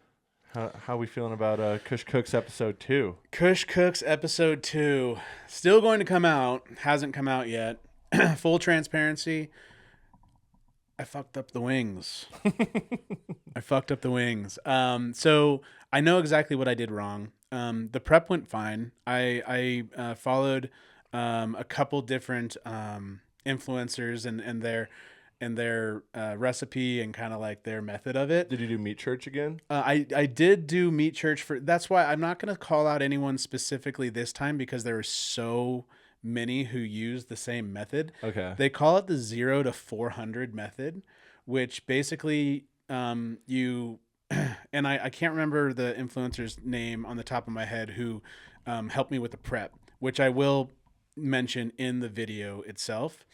how we feeling about Kush Cooks episode 2? Kush Cooks episode 2, still going to come out. Hasn't come out yet. Full transparency. I fucked up the wings. So I know exactly what I did wrong. The prep went fine. I followed a couple different influencers and their recipe and kind of like their method of it. Did you do meat church again? I did do meat church that's why I'm not going to call out anyone specifically this time, because there were so many who use the same method. Okay. They call it the 0 to 400 method, which basically you and I can't remember the influencer's name on the top of my head who helped me with the prep, which I will mention in the video itself.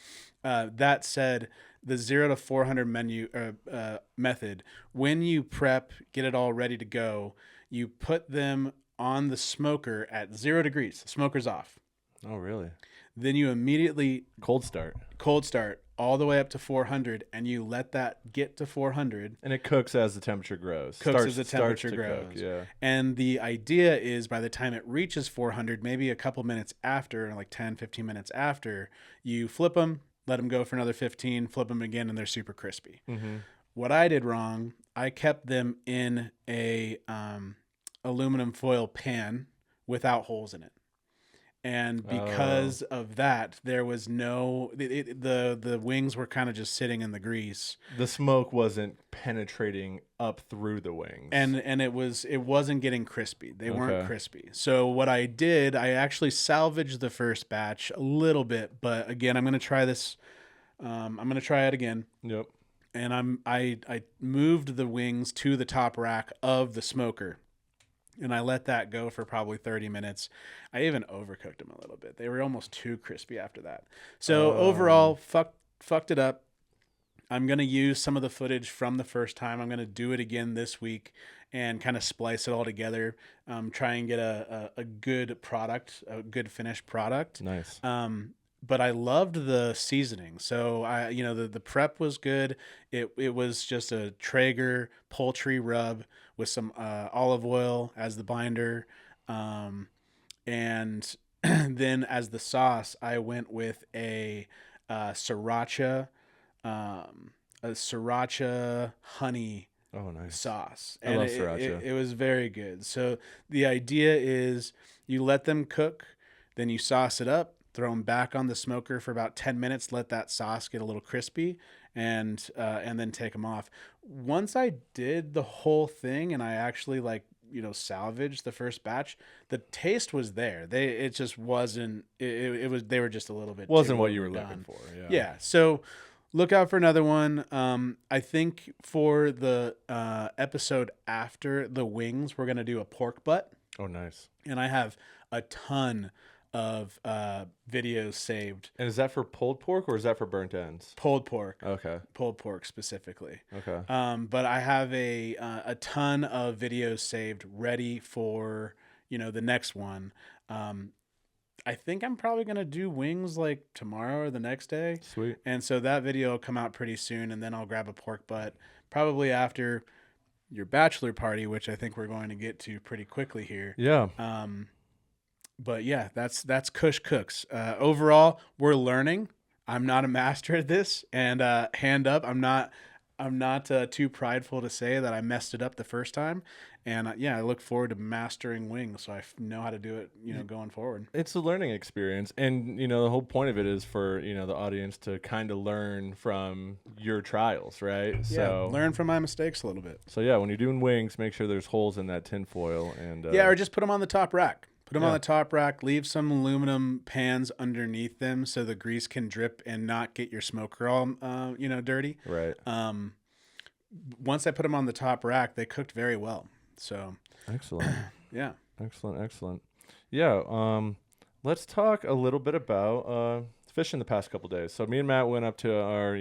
That said, the 0 to 400 method, when you prep, get it all ready to go, you put them on the smoker at 0 degrees. The smoker's off. Oh, really? Then you immediately cold start all the way up to 400, and you let that get to 400. And it cooks as the temperature grows. Starts grows. Cook, yeah. And the idea is by the time it reaches 400, maybe a couple minutes after, like 10, 15 minutes after, you flip them, let them go for another 15, flip them again, and they're super crispy. Mm-hmm. What I did wrong, I kept them in a aluminum foil pan without holes in it. And because of that, there was the wings were kind of just sitting in the grease. The smoke wasn't penetrating up through the wings. And it wasn't getting crispy. They weren't crispy. So what I did, I actually salvaged the first batch a little bit, but again, I'm going to try this. I'm going to try it again. Yep. And I moved the wings to the top rack of the smoker. And I let that go for probably 30 minutes. I even overcooked them a little bit. They were almost too crispy after that. So overall, fucked it up. I'm going to use some of the footage from the first time. I'm going to do it again this week and kind of splice it all together. Try and get a good product, a good finished product. Nice. But I loved the seasoning. So the prep was good. It was just a Traeger poultry rub with some olive oil as the binder. And then as the sauce, I went with a sriracha honey sauce. I love sriracha. It was very good. So the idea is you let them cook, then you sauce it up, throw them back on the smoker for about 10 minutes, let that sauce get a little crispy, and then take them off. Once I did the whole thing and I actually salvaged the first batch, the taste was there. It just wasn't, it was, they were just a little bit. Wasn't what you were looking for. Yeah. So look out for another one. I think for the episode after the wings, we're going to do a pork butt. Oh, nice. And I have a ton of videos saved. And is that for pulled pork or is that for burnt ends? Pulled pork. Okay. Pulled pork specifically. Okay. But I have a ton of videos saved ready for the next one. I think I'm probably going to do wings like tomorrow or the next day. Sweet. And so that video will come out pretty soon. And then I'll grab a pork butt probably after your bachelor party, which I think we're going to get to pretty quickly here. Yeah. But yeah, that's Kush Cooks. Overall, we're learning. I'm not a master at this, and hand up, I'm not too prideful to say that I messed it up the first time. And I look forward to mastering wings, so I know how to do it, going forward. It's a learning experience, and the whole point of it is for the audience to kind of learn from your trials, right? Yeah, So learn from my mistakes a little bit. So yeah, when you're doing wings, make sure there's holes in that tin foil, and or just put them on the top rack. Put them on Yeah. the top rack. Leave some aluminum pans underneath them so the grease can drip and not get your smoker all dirty. right. Once I put them on the top rack, they cooked very well. So Excellent. yeah. Excellent. Yeah. Let's talk a little bit about fishing the past couple days. So me and Matt went up to our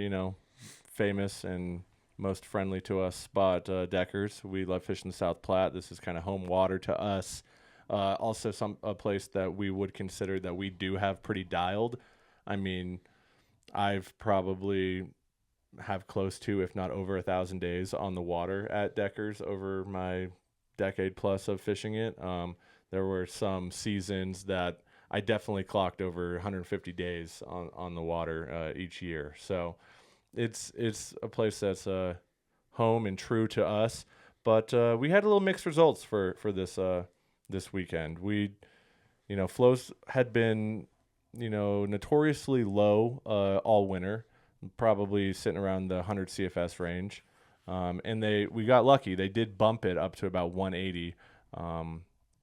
famous and most friendly to us spot, Deckers. We love fishing the South Platte. This is kind of home water to us. Also a place that we would consider that we do have pretty dialed. I mean, I've probably have close to, if not over 1,000 days on the water at Deckers over my decade plus of fishing it. There were some seasons that I definitely clocked over 150 days on the water each year. So it's a place that's home and true to us. But we had a little mixed results for this weekend. We, flows had been, notoriously low all winter, probably sitting around the 100 CFS range. And we got lucky. They did bump it up to about 180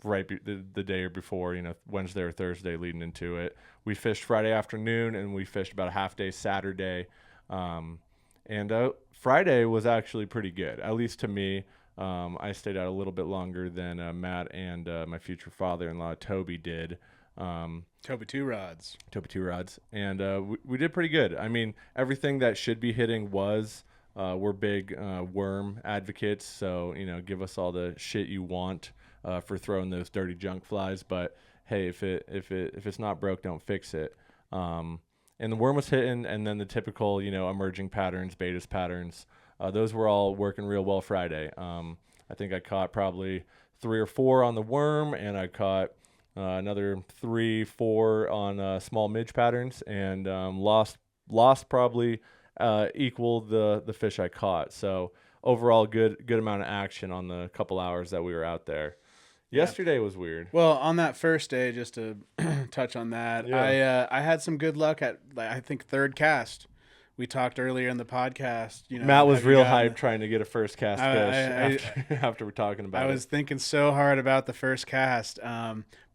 the day before, Wednesday or Thursday leading into it. We fished Friday afternoon, and we fished about a half day Saturday. And Friday was actually pretty good, at least to me. I stayed out a little bit longer than Matt and my future father-in-law, Toby, did. Toby Two Rods. And we did pretty good. I mean, everything that should be hitting was. We're big worm advocates, so give us all the shit you want for throwing those dirty junk flies. But hey, if it's not broke, don't fix it. And the worm was hitting, and then the typical emerging patterns, Betas patterns, those were all working real well Friday. I think I caught probably 3 or 4 on the worm, and I caught another 3, 4 on small midge patterns, and lost probably. Equal the fish I caught. So overall, good amount of action on the couple hours that we were out there. Yesterday was weird. Well, on that first day, just to touch on that, I had some good luck at I think third cast. We talked earlier in the podcast. Matt was real hyped trying to get a first cast fish after we're talking about it. I was thinking so hard about the first cast,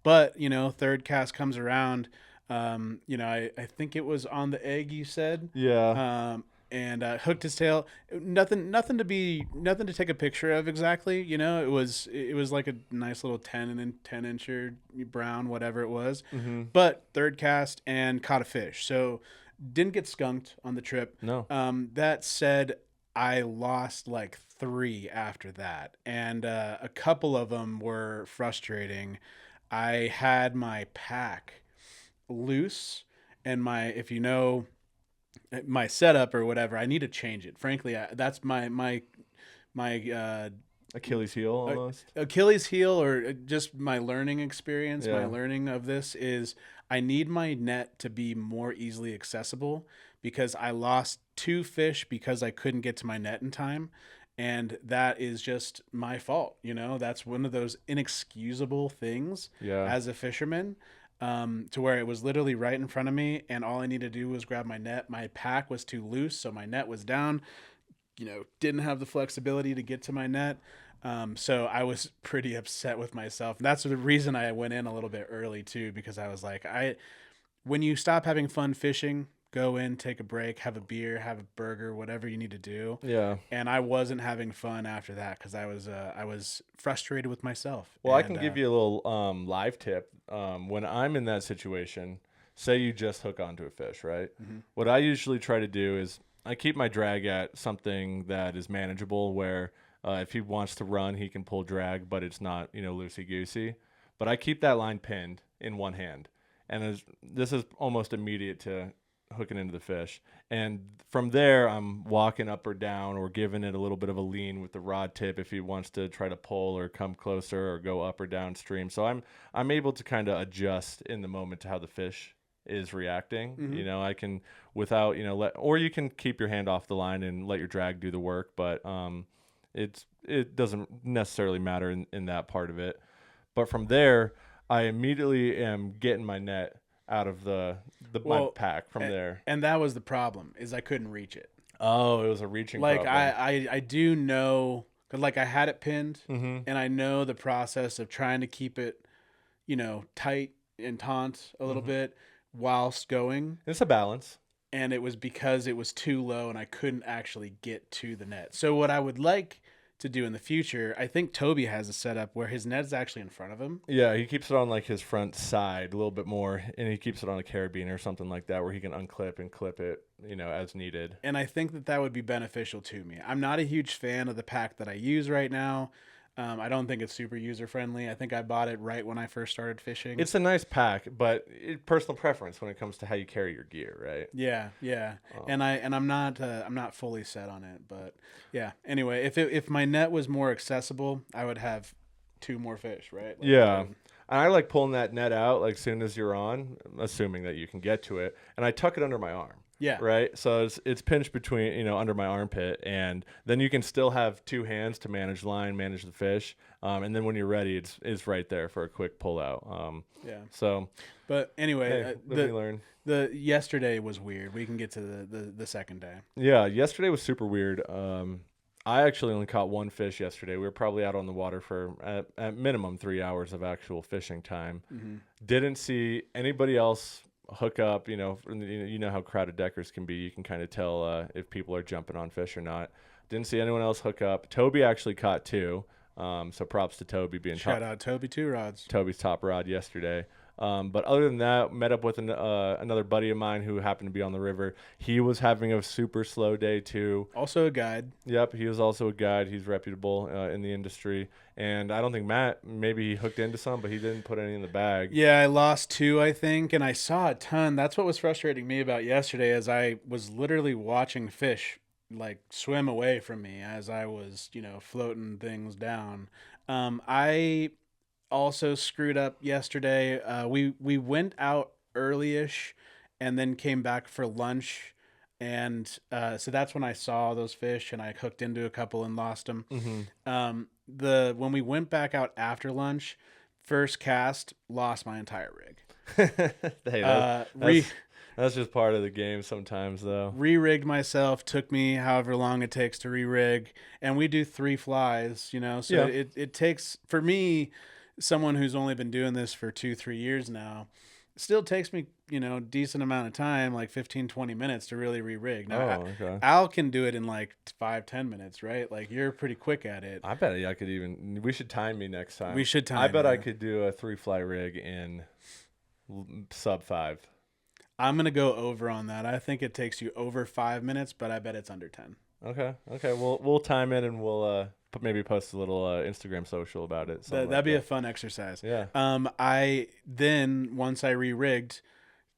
but third cast comes around. I think it was on the egg, you said. Yeah. And hooked his tail. Nothing to take a picture of exactly. It was like a nice little 10-incher brown, whatever it was. Mm-hmm. But third cast and caught a fish. So didn't get skunked on the trip. No. That said, I lost like 3 after that, and a couple of them were frustrating. I had my pack loose, and my setup or whatever, I need to change it. Frankly, that's my Achilles heel almost. Achilles heel, or just my learning experience. Yeah. My learning of this is I need my net to be more easily accessible, because I lost 2 fish because I couldn't get to my net in time. And that is just my fault. That's one of those inexcusable things as a fisherman. To where it was literally right in front of me, and all I needed to do was grab my net. My pack was too loose, so my net was down. Didn't have the flexibility to get to my net. So I was pretty upset with myself. And that's the reason I went in a little bit early too, because I was like, when you stop having fun fishing, go in, take a break, have a beer, have a burger, whatever you need to do. Yeah. And I wasn't having fun after that, because I was frustrated with myself. Well, I can give you a little live tip. When I'm in that situation, say you just hook onto a fish, right? Mm-hmm. What I usually try to do is I keep my drag at something that is manageable, where if he wants to run, he can pull drag, but it's not loosey-goosey. but I keep that line pinned in one hand, and this is almost immediate to hooking into the fish. And from there, I'm walking up or down or giving it a little bit of a lean with the rod tip if he wants to try to pull or come closer or go up or downstream. So I'm able to kind of adjust in the moment to how the fish is reacting. Mhm. I can without or you can keep your hand off the line and let your drag do the work. But it doesn't necessarily matter in that part of it. But from there, I immediately am getting my net out of my pack from there. And that was the problem, is I couldn't reach it. Oh, it was a reaching Like problem. I do know, 'cause like I had it pinned, Mm-hmm. and I know the process of trying to keep it, tight and taut a little Mhm. bit whilst going. It's a balance. And it was because it was too low and I couldn't actually get to the net. So what I would like to do in the future, I think Toby has a setup where his net is actually in front of him. Yeah, he keeps it on like his front side a little bit more, and he keeps it on a carabiner or something like that where he can unclip and clip it, as needed. And I think that would be beneficial to me. I'm not a huge fan of the pack that I use right now. I don't think it's super user friendly. I think I bought it right when I first started fishing. It's a nice pack, but personal preference when it comes to how you carry your gear, right? Yeah. And I'm not fully set on it, but yeah. Anyway, if my net was more accessible, I would have 2 more fish, right? Yeah. And I like pulling that net out like soon as you're on, assuming that you can get to it, and I tuck it under my arm. Yeah. Right. So it's pinched between, under my armpit, and then you can still have 2 hands to manage line, manage the fish. And then when you're ready, it's right there for a quick pull out. Yeah. So, But anyway, hey, let me learn. The yesterday was weird. We can get to the second day. Yeah. Yesterday was super weird. I actually only caught 1 fish yesterday. We were probably out on the water for at minimum 3 hours of actual fishing time. Mm-hmm. Didn't see anybody else hook up. You know how crowded deckers can be. You can kind of tell if people are jumping on fish or not. Didn't see anyone else hook up. Toby actually caught 2. So props to Toby being Shout out Toby 2 rods. Toby's top rod yesterday. But other than that, met up with another buddy of mine who happened to be on the river. He was having a super slow day too. Also a guide. Yep, he was also a guide. He's reputable in the industry. And I don't think Matt, maybe he hooked into some, but he didn't put any in the bag. Yeah, I lost 2, I think, and I saw a ton. That's what was frustrating me about yesterday, as I was literally watching fish like swim away from me as I was, floating things down. I also screwed up yesterday. We went out early-ish and then came back for lunch. And so that's when I saw those fish, and I hooked into a couple and lost them. Mm-hmm. When we went back out after lunch, first cast, lost my entire rig. Hey, that's just part of the game sometimes, though. Re-rigged myself. Took me however long it takes to re-rig, and we do 3 flies. So Yeah. it takes, for me, someone who's only been doing this for 2-3 years now, still takes me decent amount of time, like 15-20 minutes to really re-rig. Now Okay. Al can do it in like 5-10 minutes, right? Like, you're pretty quick at it. I bet I could even. We should time me next time. We should time. I bet you. I could do a 3-fly rig in sub 5. I'm gonna go over on that. I think it takes you over 5 minutes, but I bet it's under 10. Okay. We'll time it, and we'll maybe post a little Instagram social about it. That'd be a fun exercise. Yeah. I then, once I re-rigged,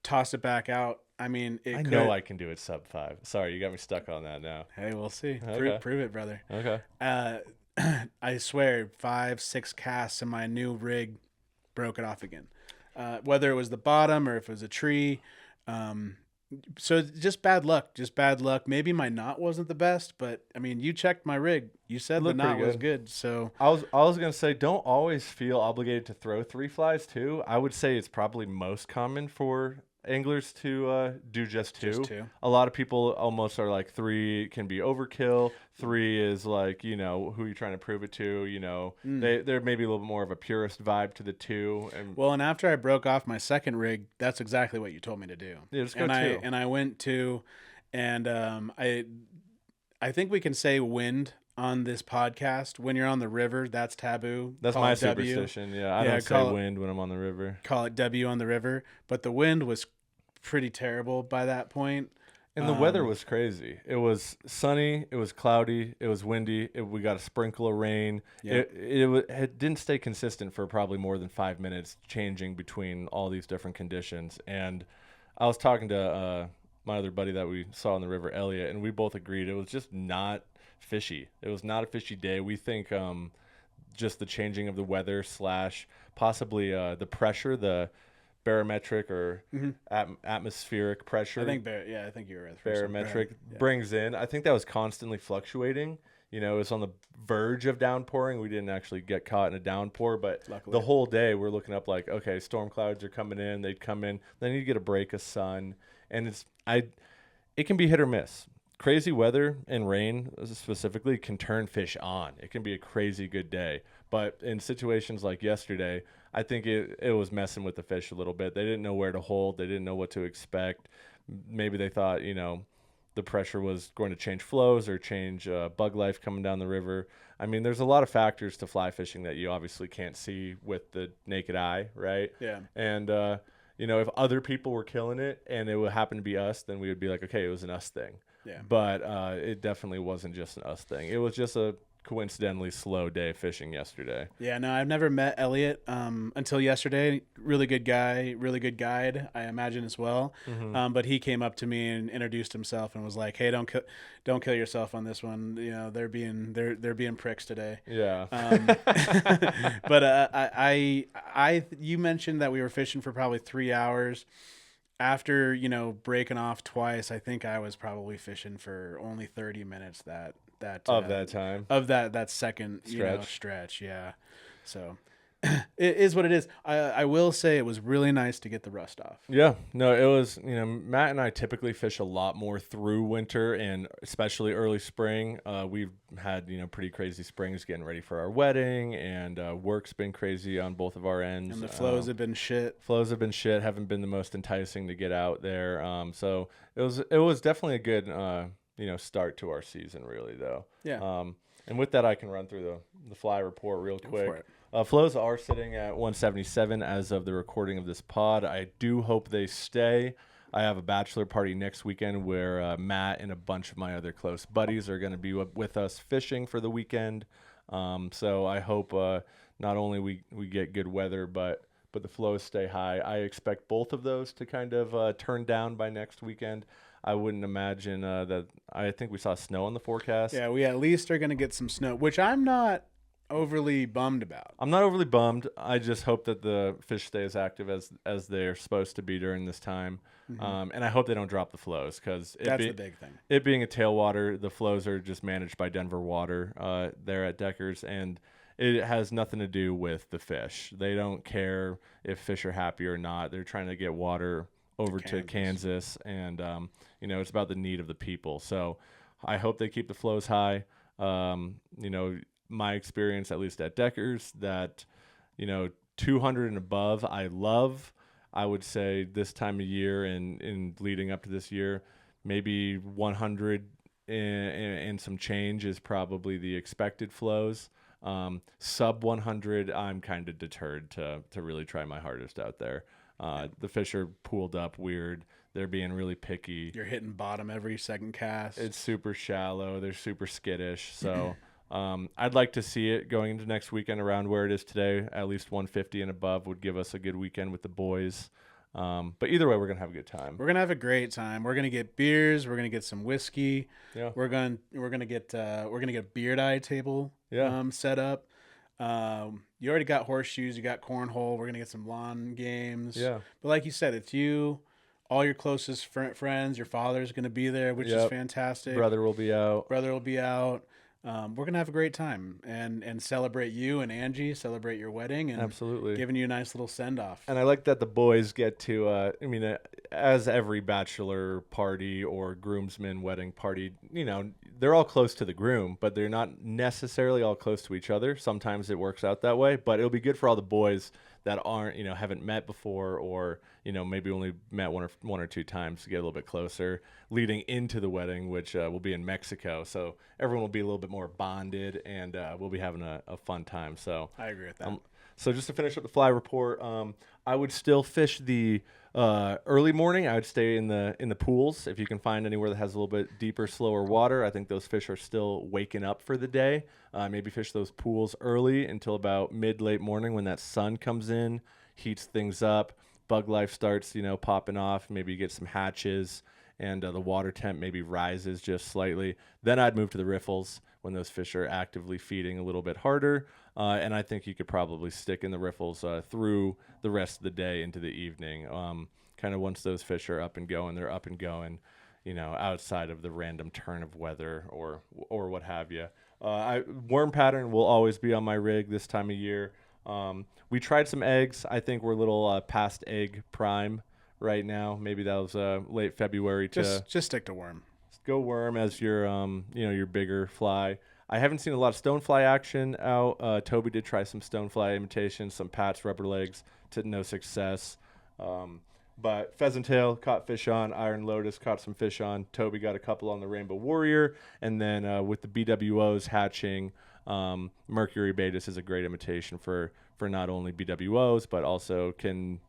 tossed it back out. I mean, I know I can do it sub 5. Sorry, you got me stuck on that now. Hey, we'll see. Okay. Prove it, brother. Okay. I swear, 5-6 casts and my new rig broke it off again. Whether it was the bottom or if it was a tree. So just bad luck. Maybe my knot wasn't the best, but I mean, you checked my rig. You said the Looked knot pretty was good. So I was gonna say, don't always feel obligated to throw 3 flies too. I would say it's probably most common for anglers to do just 2. Just 2. A lot of people almost are like 3 can be overkill. 3 is like, who you're trying to prove it to. They're maybe a little bit more of a purist vibe to the 2. And after I broke off my second rig, that's exactly what you told me to do. Yeah, just go and 2. I went 2, and I think we can say wind on this podcast. When you're on the river, that's taboo. That's Call my it W. superstition. Yeah, I don't say wind when I'm on the river. Call it W on the river. But the wind was pretty terrible by that point. And the weather was crazy. It was sunny. It was cloudy. It was windy. We got a sprinkle of rain. Yeah. It didn't stay consistent for probably more than 5 minutes, changing between all these different conditions. And I was talking to my other buddy that we saw on the river, Elliot, and we both agreed it was just not fishy. It was not a fishy day. We think just the changing of the weather / possibly the pressure, the barometric or atmospheric pressure. I think you were right. Barometric brings in. I think that was constantly fluctuating. You know, it was on the verge of downpouring. We didn't actually get caught in a downpour, but Luckily. the whole day we're looking up like, okay, storm clouds are coming in. They'd come in. Then you get a break of sun, and it can be hit or miss. Crazy weather and rain specifically can turn fish on. It can be a crazy good day. But in situations like yesterday, I think it was messing with the fish a little bit. They didn't know where to hold. They didn't know what to expect. Maybe they thought, the pressure was going to change flows or change bug life coming down the river. I mean, there's a lot of factors to fly fishing that you obviously can't see with the naked eye, right? Yeah. And, if other people were killing it and it would happen to be us, then we would be like, okay, it was an us thing. Yeah. But it definitely wasn't just an us thing. It was just a coincidentally slow day fishing yesterday. Yeah, no, I've never met Elliot until yesterday. Really good guy, really good guide, I imagine as well. Mm-hmm. But he came up to me and introduced himself and was like, "Hey, don't kill yourself on this one. You know, they're being pricks today." Yeah. But you mentioned that we were fishing for probably 3 hours. After breaking off twice, I think I was probably fishing for only 30 minutes that time of that second stretch. Yeah, so it is what it is. I will say it was really nice to get the rust off. Yeah, no, it was. Matt and I typically fish a lot more through winter and especially early spring. We've had pretty crazy springs getting ready for our wedding, and work's been crazy on both of our ends. And the flows have been shit. Haven't been the most enticing to get out there. So it was definitely a good start to our season, really, though. Yeah. And with that, I can run through the fly report real quick. Flows are sitting at 177 as of the recording of this pod. I do hope they stay. I have a bachelor party next weekend where Matt and a bunch of my other close buddies are going to be with us fishing for the weekend. So I hope not only we get good weather, but the flows stay high. I expect both of those to kind of turn down by next weekend. I wouldn't imagine that. I think we saw snow on the forecast. Yeah, we at least are going to get some snow, which I'm not overly bummed about. I'm not overly bummed. I just hope that the fish stay as active as they're supposed to be during this time. Mm-hmm. And I hope they don't drop the flows, because that's the big thing. It being a tailwater, the flows are just managed by Denver Water there at Deckers, and it has nothing to do with the fish. They don't care if fish are happy or not. They're trying to get water over to Kansas, and it's about the need of the people. So I hope they keep the flows high. My experience, at least at Deckers, that 200 and above I love. I would say this time of year and leading up to this year, maybe 100 and some change is probably the expected flows. Sub 100, I'm kind of deterred to really try my hardest out there. The fish are pooled up weird. They're being really picky. You're hitting bottom every second cast. It's super shallow. They're super skittish. So I'd like to see it going into next weekend around where it is today. At least 150 and above would give us a good weekend with the boys. But either way, we're gonna have a good time. We're gonna have a great time. We're gonna get beers. We're gonna get some whiskey. Yeah. We're gonna get a beard eye table. Set up. You already got horseshoes. You got cornhole. We're gonna get some lawn games. Yeah. But like you said, it's you, all your closest friends. Your father's gonna be there, which is fantastic. Brother will be out. We're gonna have a great time and celebrate you and Angie, celebrate your wedding, and absolutely giving you a nice little send off. And I like that the boys get to. As every bachelor party or groomsman wedding party, they're all close to the groom, but they're not necessarily all close to each other. Sometimes it works out that way, but it'll be good for all the boys that aren't, haven't met before, or maybe only met one or two times to get a little bit closer leading into the wedding, which will be in Mexico. So everyone will be a little bit more bonded, and we'll be having a fun time. So I agree with that. So just to finish up the fly report, I would still fish the Early morning, I would stay in the pools if you can find anywhere that has a little bit deeper, slower water. I think those fish are still waking up for the day. Maybe fish those pools early until about late morning when that sun comes in, heats things up, bug life starts, popping off. Maybe you get some hatches, and the water temp maybe rises just slightly. Then I'd move to the riffles when those fish are actively feeding a little bit harder. And I think you could probably stick in the riffles through the rest of the day into the evening. Kind of once those fish are up and going, they're up and going, outside of the random turn of weather or what have you. Worm pattern will always be on my rig this time of year. We tried some eggs. I think we're a little past egg prime right now. Maybe that was late February to just stick to worm. go worm as your your bigger fly. I haven't seen a lot of stonefly action out. Toby did try some stonefly imitations, some pats, rubber legs, to no success. But pheasant tail caught fish on. Iron Lotus caught some fish on. Toby got a couple on the Rainbow Warrior. And then with the BWOs hatching, Mercury Betis is a great imitation for not only BWOs, but also can,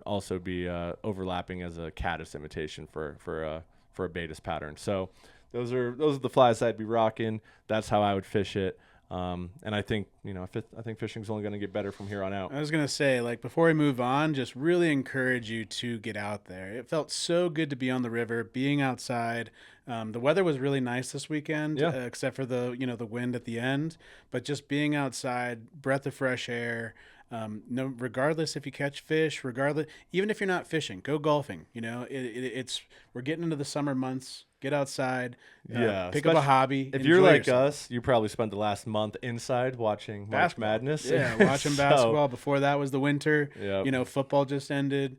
also be overlapping as a caddis imitation for a Betis pattern. So those are the flies I'd be rocking. That's how I would fish it. And I think, I think fishing's only going to get better from here on out. I was going to say, before we move on, just really encourage you to get out there. It felt so good to be on the river, being outside. The weather was really nice this weekend, except for the wind at the end. But just being outside, breath of fresh air. Regardless if you catch fish, even if you're not fishing, go golfing. We're getting into the summer months. Get outside, pick up a hobby. If you're like us, you probably spent the last month inside watching March Madness. Yeah, watching basketball. Before that was the winter. Yep. Football just ended.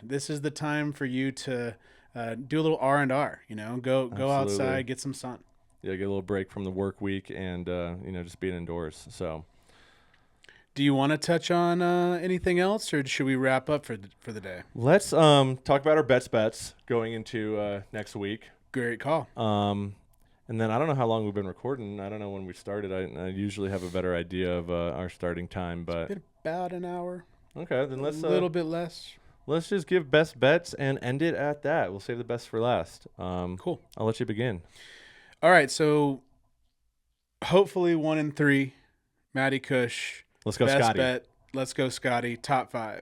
This is the time for you to do a little R&R. Go outside, get some sun. Yeah, get a little break from the work week and just being indoors. So. Do you want to touch on anything else, or should we wrap up for the day? Let's talk about our bets going into next week. Great call. And then I don't know how long we've been recording. I don't know when we started. I usually have a better idea of our starting time, but it's been about an hour. Okay, then let's a little bit less. Let's just give best bets and end it at that. We'll save the best for last. Cool. I'll let you begin. All right, so hopefully 1-3, Matty Kush. Let's go, Best Scotty. bet. Let's go, Scotty. Top 5.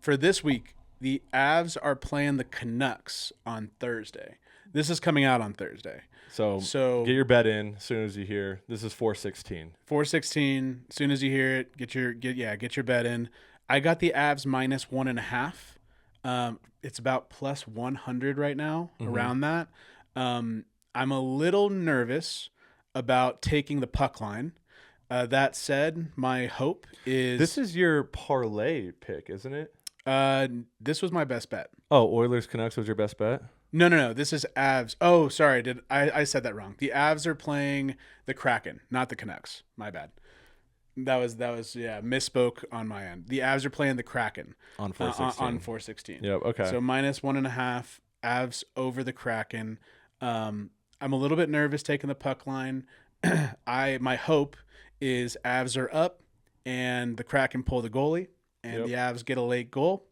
For this week, the Avs are playing the Canucks on Thursday. This is coming out on Thursday. So get your bet in as soon as you hear. This is 4:16. 4:16. As soon as you hear it, get your bet in. I got the Avs -1.5. It's about plus 100 right now, around that. I'm a little nervous about taking the puck line. That said, my hope is... This is your parlay pick, isn't it? This was my best bet. Oh, Oilers Canucks was your best bet? No. This is Avs. Oh, sorry. I said that wrong. The Avs are playing the Kraken, not the Canucks. My bad. That was misspoke on my end. The Avs are playing the Kraken on 4:16. On 4:16. Yep. Okay. So -1.5. Avs over the Kraken. I'm a little bit nervous taking the puck line. My hope is Avs are up and the Kraken pull the goalie and the Avs get a late goal,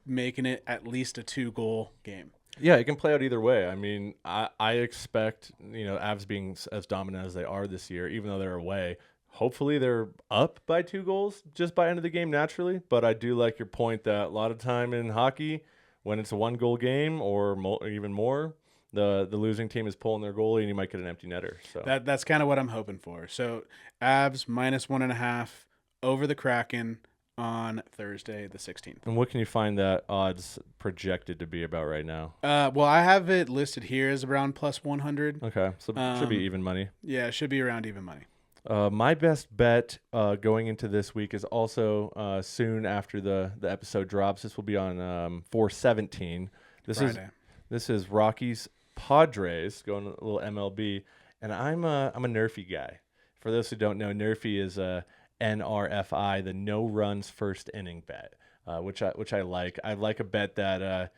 making it at least a 2-goal game. Yeah, it can play out either way. I mean, I expect, Avs being as dominant as they are this year, even though they're away, hopefully they're up by 2 goals just by end of the game naturally. But I do like your point that a lot of time in hockey, when it's a 1-goal game or even more, the losing team is pulling their goalie and you might get an empty netter. So that's kind of what I'm hoping for. So Avs -1.5 over the Kraken on Thursday the 16th. And what can you find that odds projected to be about right now? Well, I have it listed here as around plus 100. Okay, so it should be even money. Yeah, it should be around even money. My best bet going into this week is also soon after the episode drops. This will be on 4/17. Friday. This is Rockies Padres going a little MLB, and I'm a Nerfy guy. For those who don't know, Nerfy is a NRFI, the no runs first inning bet, which I like. I like a bet that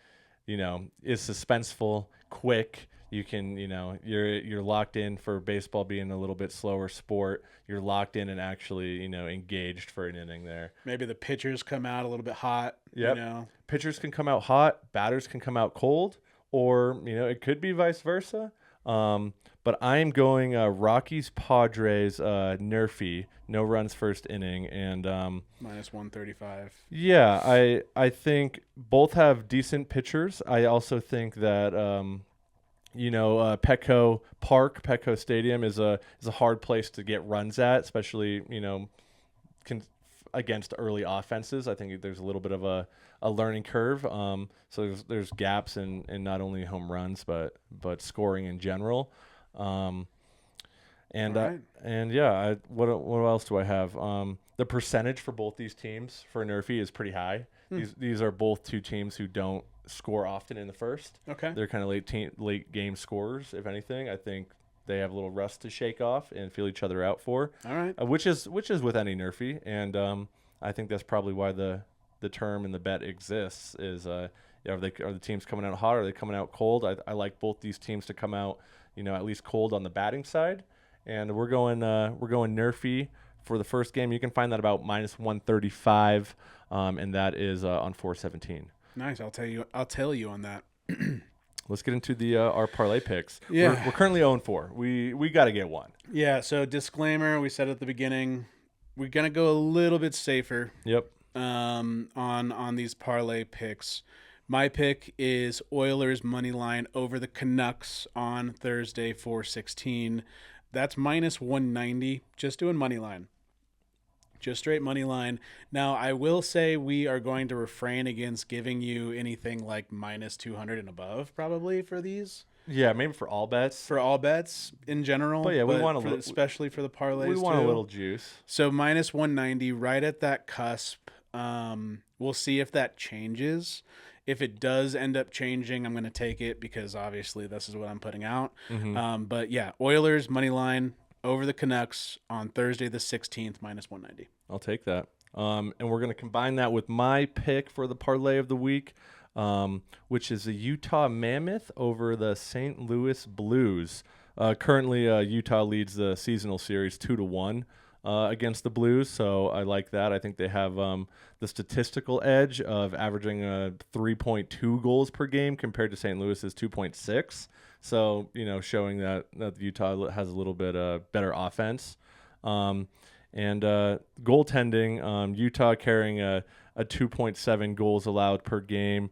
is suspenseful, quick. You can, you're locked in for baseball being a little bit slower sport. You're locked in and actually, engaged for an inning there. Maybe the pitchers come out a little bit hot. Yep. Pitchers can come out hot, batters can come out cold, or, it could be vice versa. But I'm going Rockies Padres Nerfy, no runs first inning, and minus 135. Yeah, I think both have decent pitchers. I also think that Petco Stadium is a hard place to get runs at, especially against early offenses. I think there's a little bit of a learning curve. So there's gaps in not only home runs but scoring in general. What else do I have? The percentage for both these teams for Nerfy is pretty high. These are both two teams who don't score often in the first. Okay. They're kind of late game scorers, if anything. I think they have a little rust to shake off and feel each other out for. All right. Which is with any Nerfy, and I think that's probably why the term and the bet exists. Is are the teams coming out hot? Or are they coming out cold? I like both these teams to come out at least cold on the batting side, and we're going Nerfy for the first game. You can find that about minus 135, and that is on 417. Nice. I'll tell you on that. Let's get into our parlay picks. Yeah. We're currently 0-4. We got to get one. Yeah, so disclaimer, we said at the beginning, we're going to go a little bit safer. Yep. On these parlay picks. My pick is Oilers money line over the Canucks on Thursday, 4/16. That's minus 190, just doing money line. Just straight money line. Now, I will say we are going to refrain against giving you anything like minus 200 and above, probably, for these. Yeah, maybe for all bets. For all bets in general. But yeah, we want especially for the parlays. We want a little juice. So minus 190, right at that cusp. We'll see if that changes. If it does end up changing, I'm going to take it because obviously this is what I'm putting out. Mm-hmm. But yeah, Oilers money line over the Canucks on Thursday the 16th, minus 190. I'll take that. And we're going to combine that with my pick for the parlay of the week, which is the Utah Mammoth over the St. Louis Blues. Currently, Utah leads the seasonal series 2-1 against the Blues, so I like that. I think they have the statistical edge of averaging 3.2 goals per game compared to St. Louis's 2.6. So, showing that Utah has a little bit better offense. And goaltending, Utah carrying a 2.7 goals allowed per game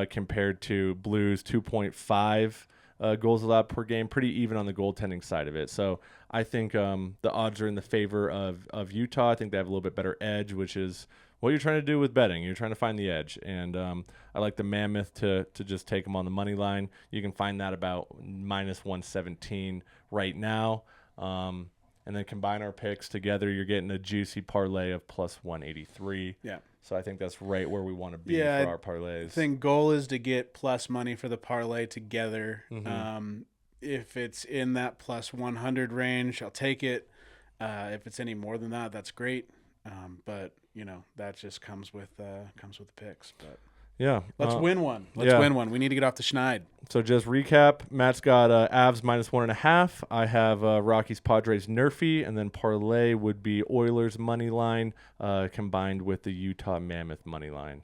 compared to Blues 2.5 goals allowed per game. Pretty even on the goaltending side of it. So I think the odds are in the favor of Utah. I think they have a little bit better edge, which is what you're trying to do with betting. You're trying to find the edge. And I like the Mammoth to just take them on the money line. You can find that about minus 117 right now. And then combine our picks together, you're getting a juicy parlay of plus 183. Yeah. So I think that's right where we want to be for our parlays. I think goal is to get plus money for the parlay together. Mm-hmm. If it's in that plus 100 range, I'll take it. If it's any more than that, that's great. But that just comes with the picks. But yeah, let's win one. Win one. We need to get off the schneid. So just recap: Matt's got Avs minus 1.5. I have Rockies Padres Nerfy, and then parlay would be Oilers money line combined with the Utah Mammoth money line.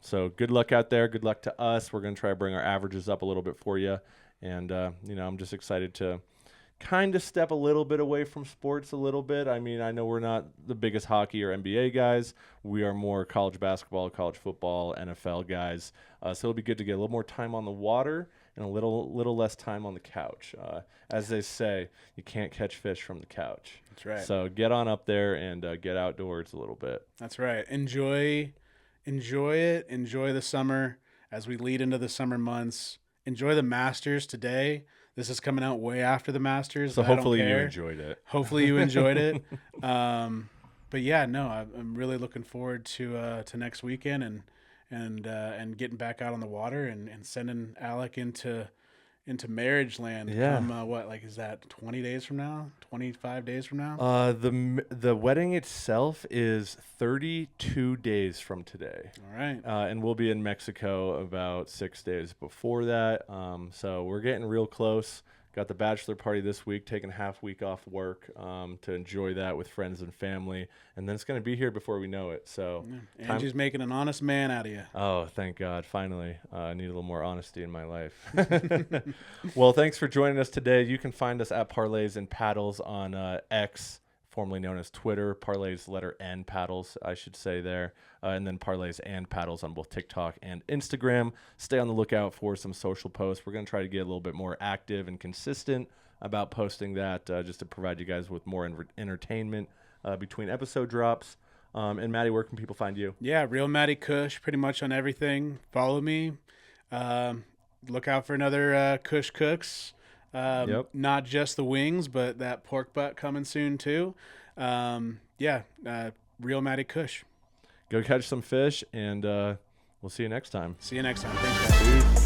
So good luck out there. Good luck to us. We're gonna try to bring our averages up a little bit for you, and I'm just excited to kind of step a little bit away from sports a little bit. I mean, I know we're not the biggest hockey or NBA guys. We are more college basketball, college football, NFL guys. So it'll be good to get a little more time on the water and a little less time on the couch. As they say, you can't catch fish from the couch. That's right. So get on up there and get outdoors a little bit. That's right. Enjoy it. Enjoy the summer as we lead into the summer months. Enjoy the Masters today. This is coming out way after the Masters. So hopefully you enjoyed it. Hopefully you enjoyed it. But yeah, no, I'm really looking forward to next weekend and getting back out on the water and sending Alec into into marriage land. Yeah. Is that 20 days from now? 25 days from now? The wedding itself is 32 days from today. All right. And we'll be in Mexico about 6 days before that. So we're getting real close. Got the bachelor party this week, taking a half week off work to enjoy that with friends and family. And then it's going to be here before we know it. So Angie's making an honest man out of you. Oh, thank God. Finally. I need a little more honesty in my life. Well, thanks for joining us today. You can find us at Parlays and Paddles on X, formerly known as Twitter. Parlays, letter N, Paddles, I should say there. And then Parlays and Paddles on both TikTok and Instagram. Stay on the lookout for some social posts. We're going to try to get a little bit more active and consistent about posting that just to provide you guys with more entertainment between episode drops. And Matty, where can people find you? Yeah, real Matty Kush, pretty much on everything. Follow me. Look out for another Kush Cooks. Not just the wings, but that pork butt coming soon too. Real Matty Kush. Go catch some fish, and we'll see you next time. See you next time. Thanks, guys. Peace.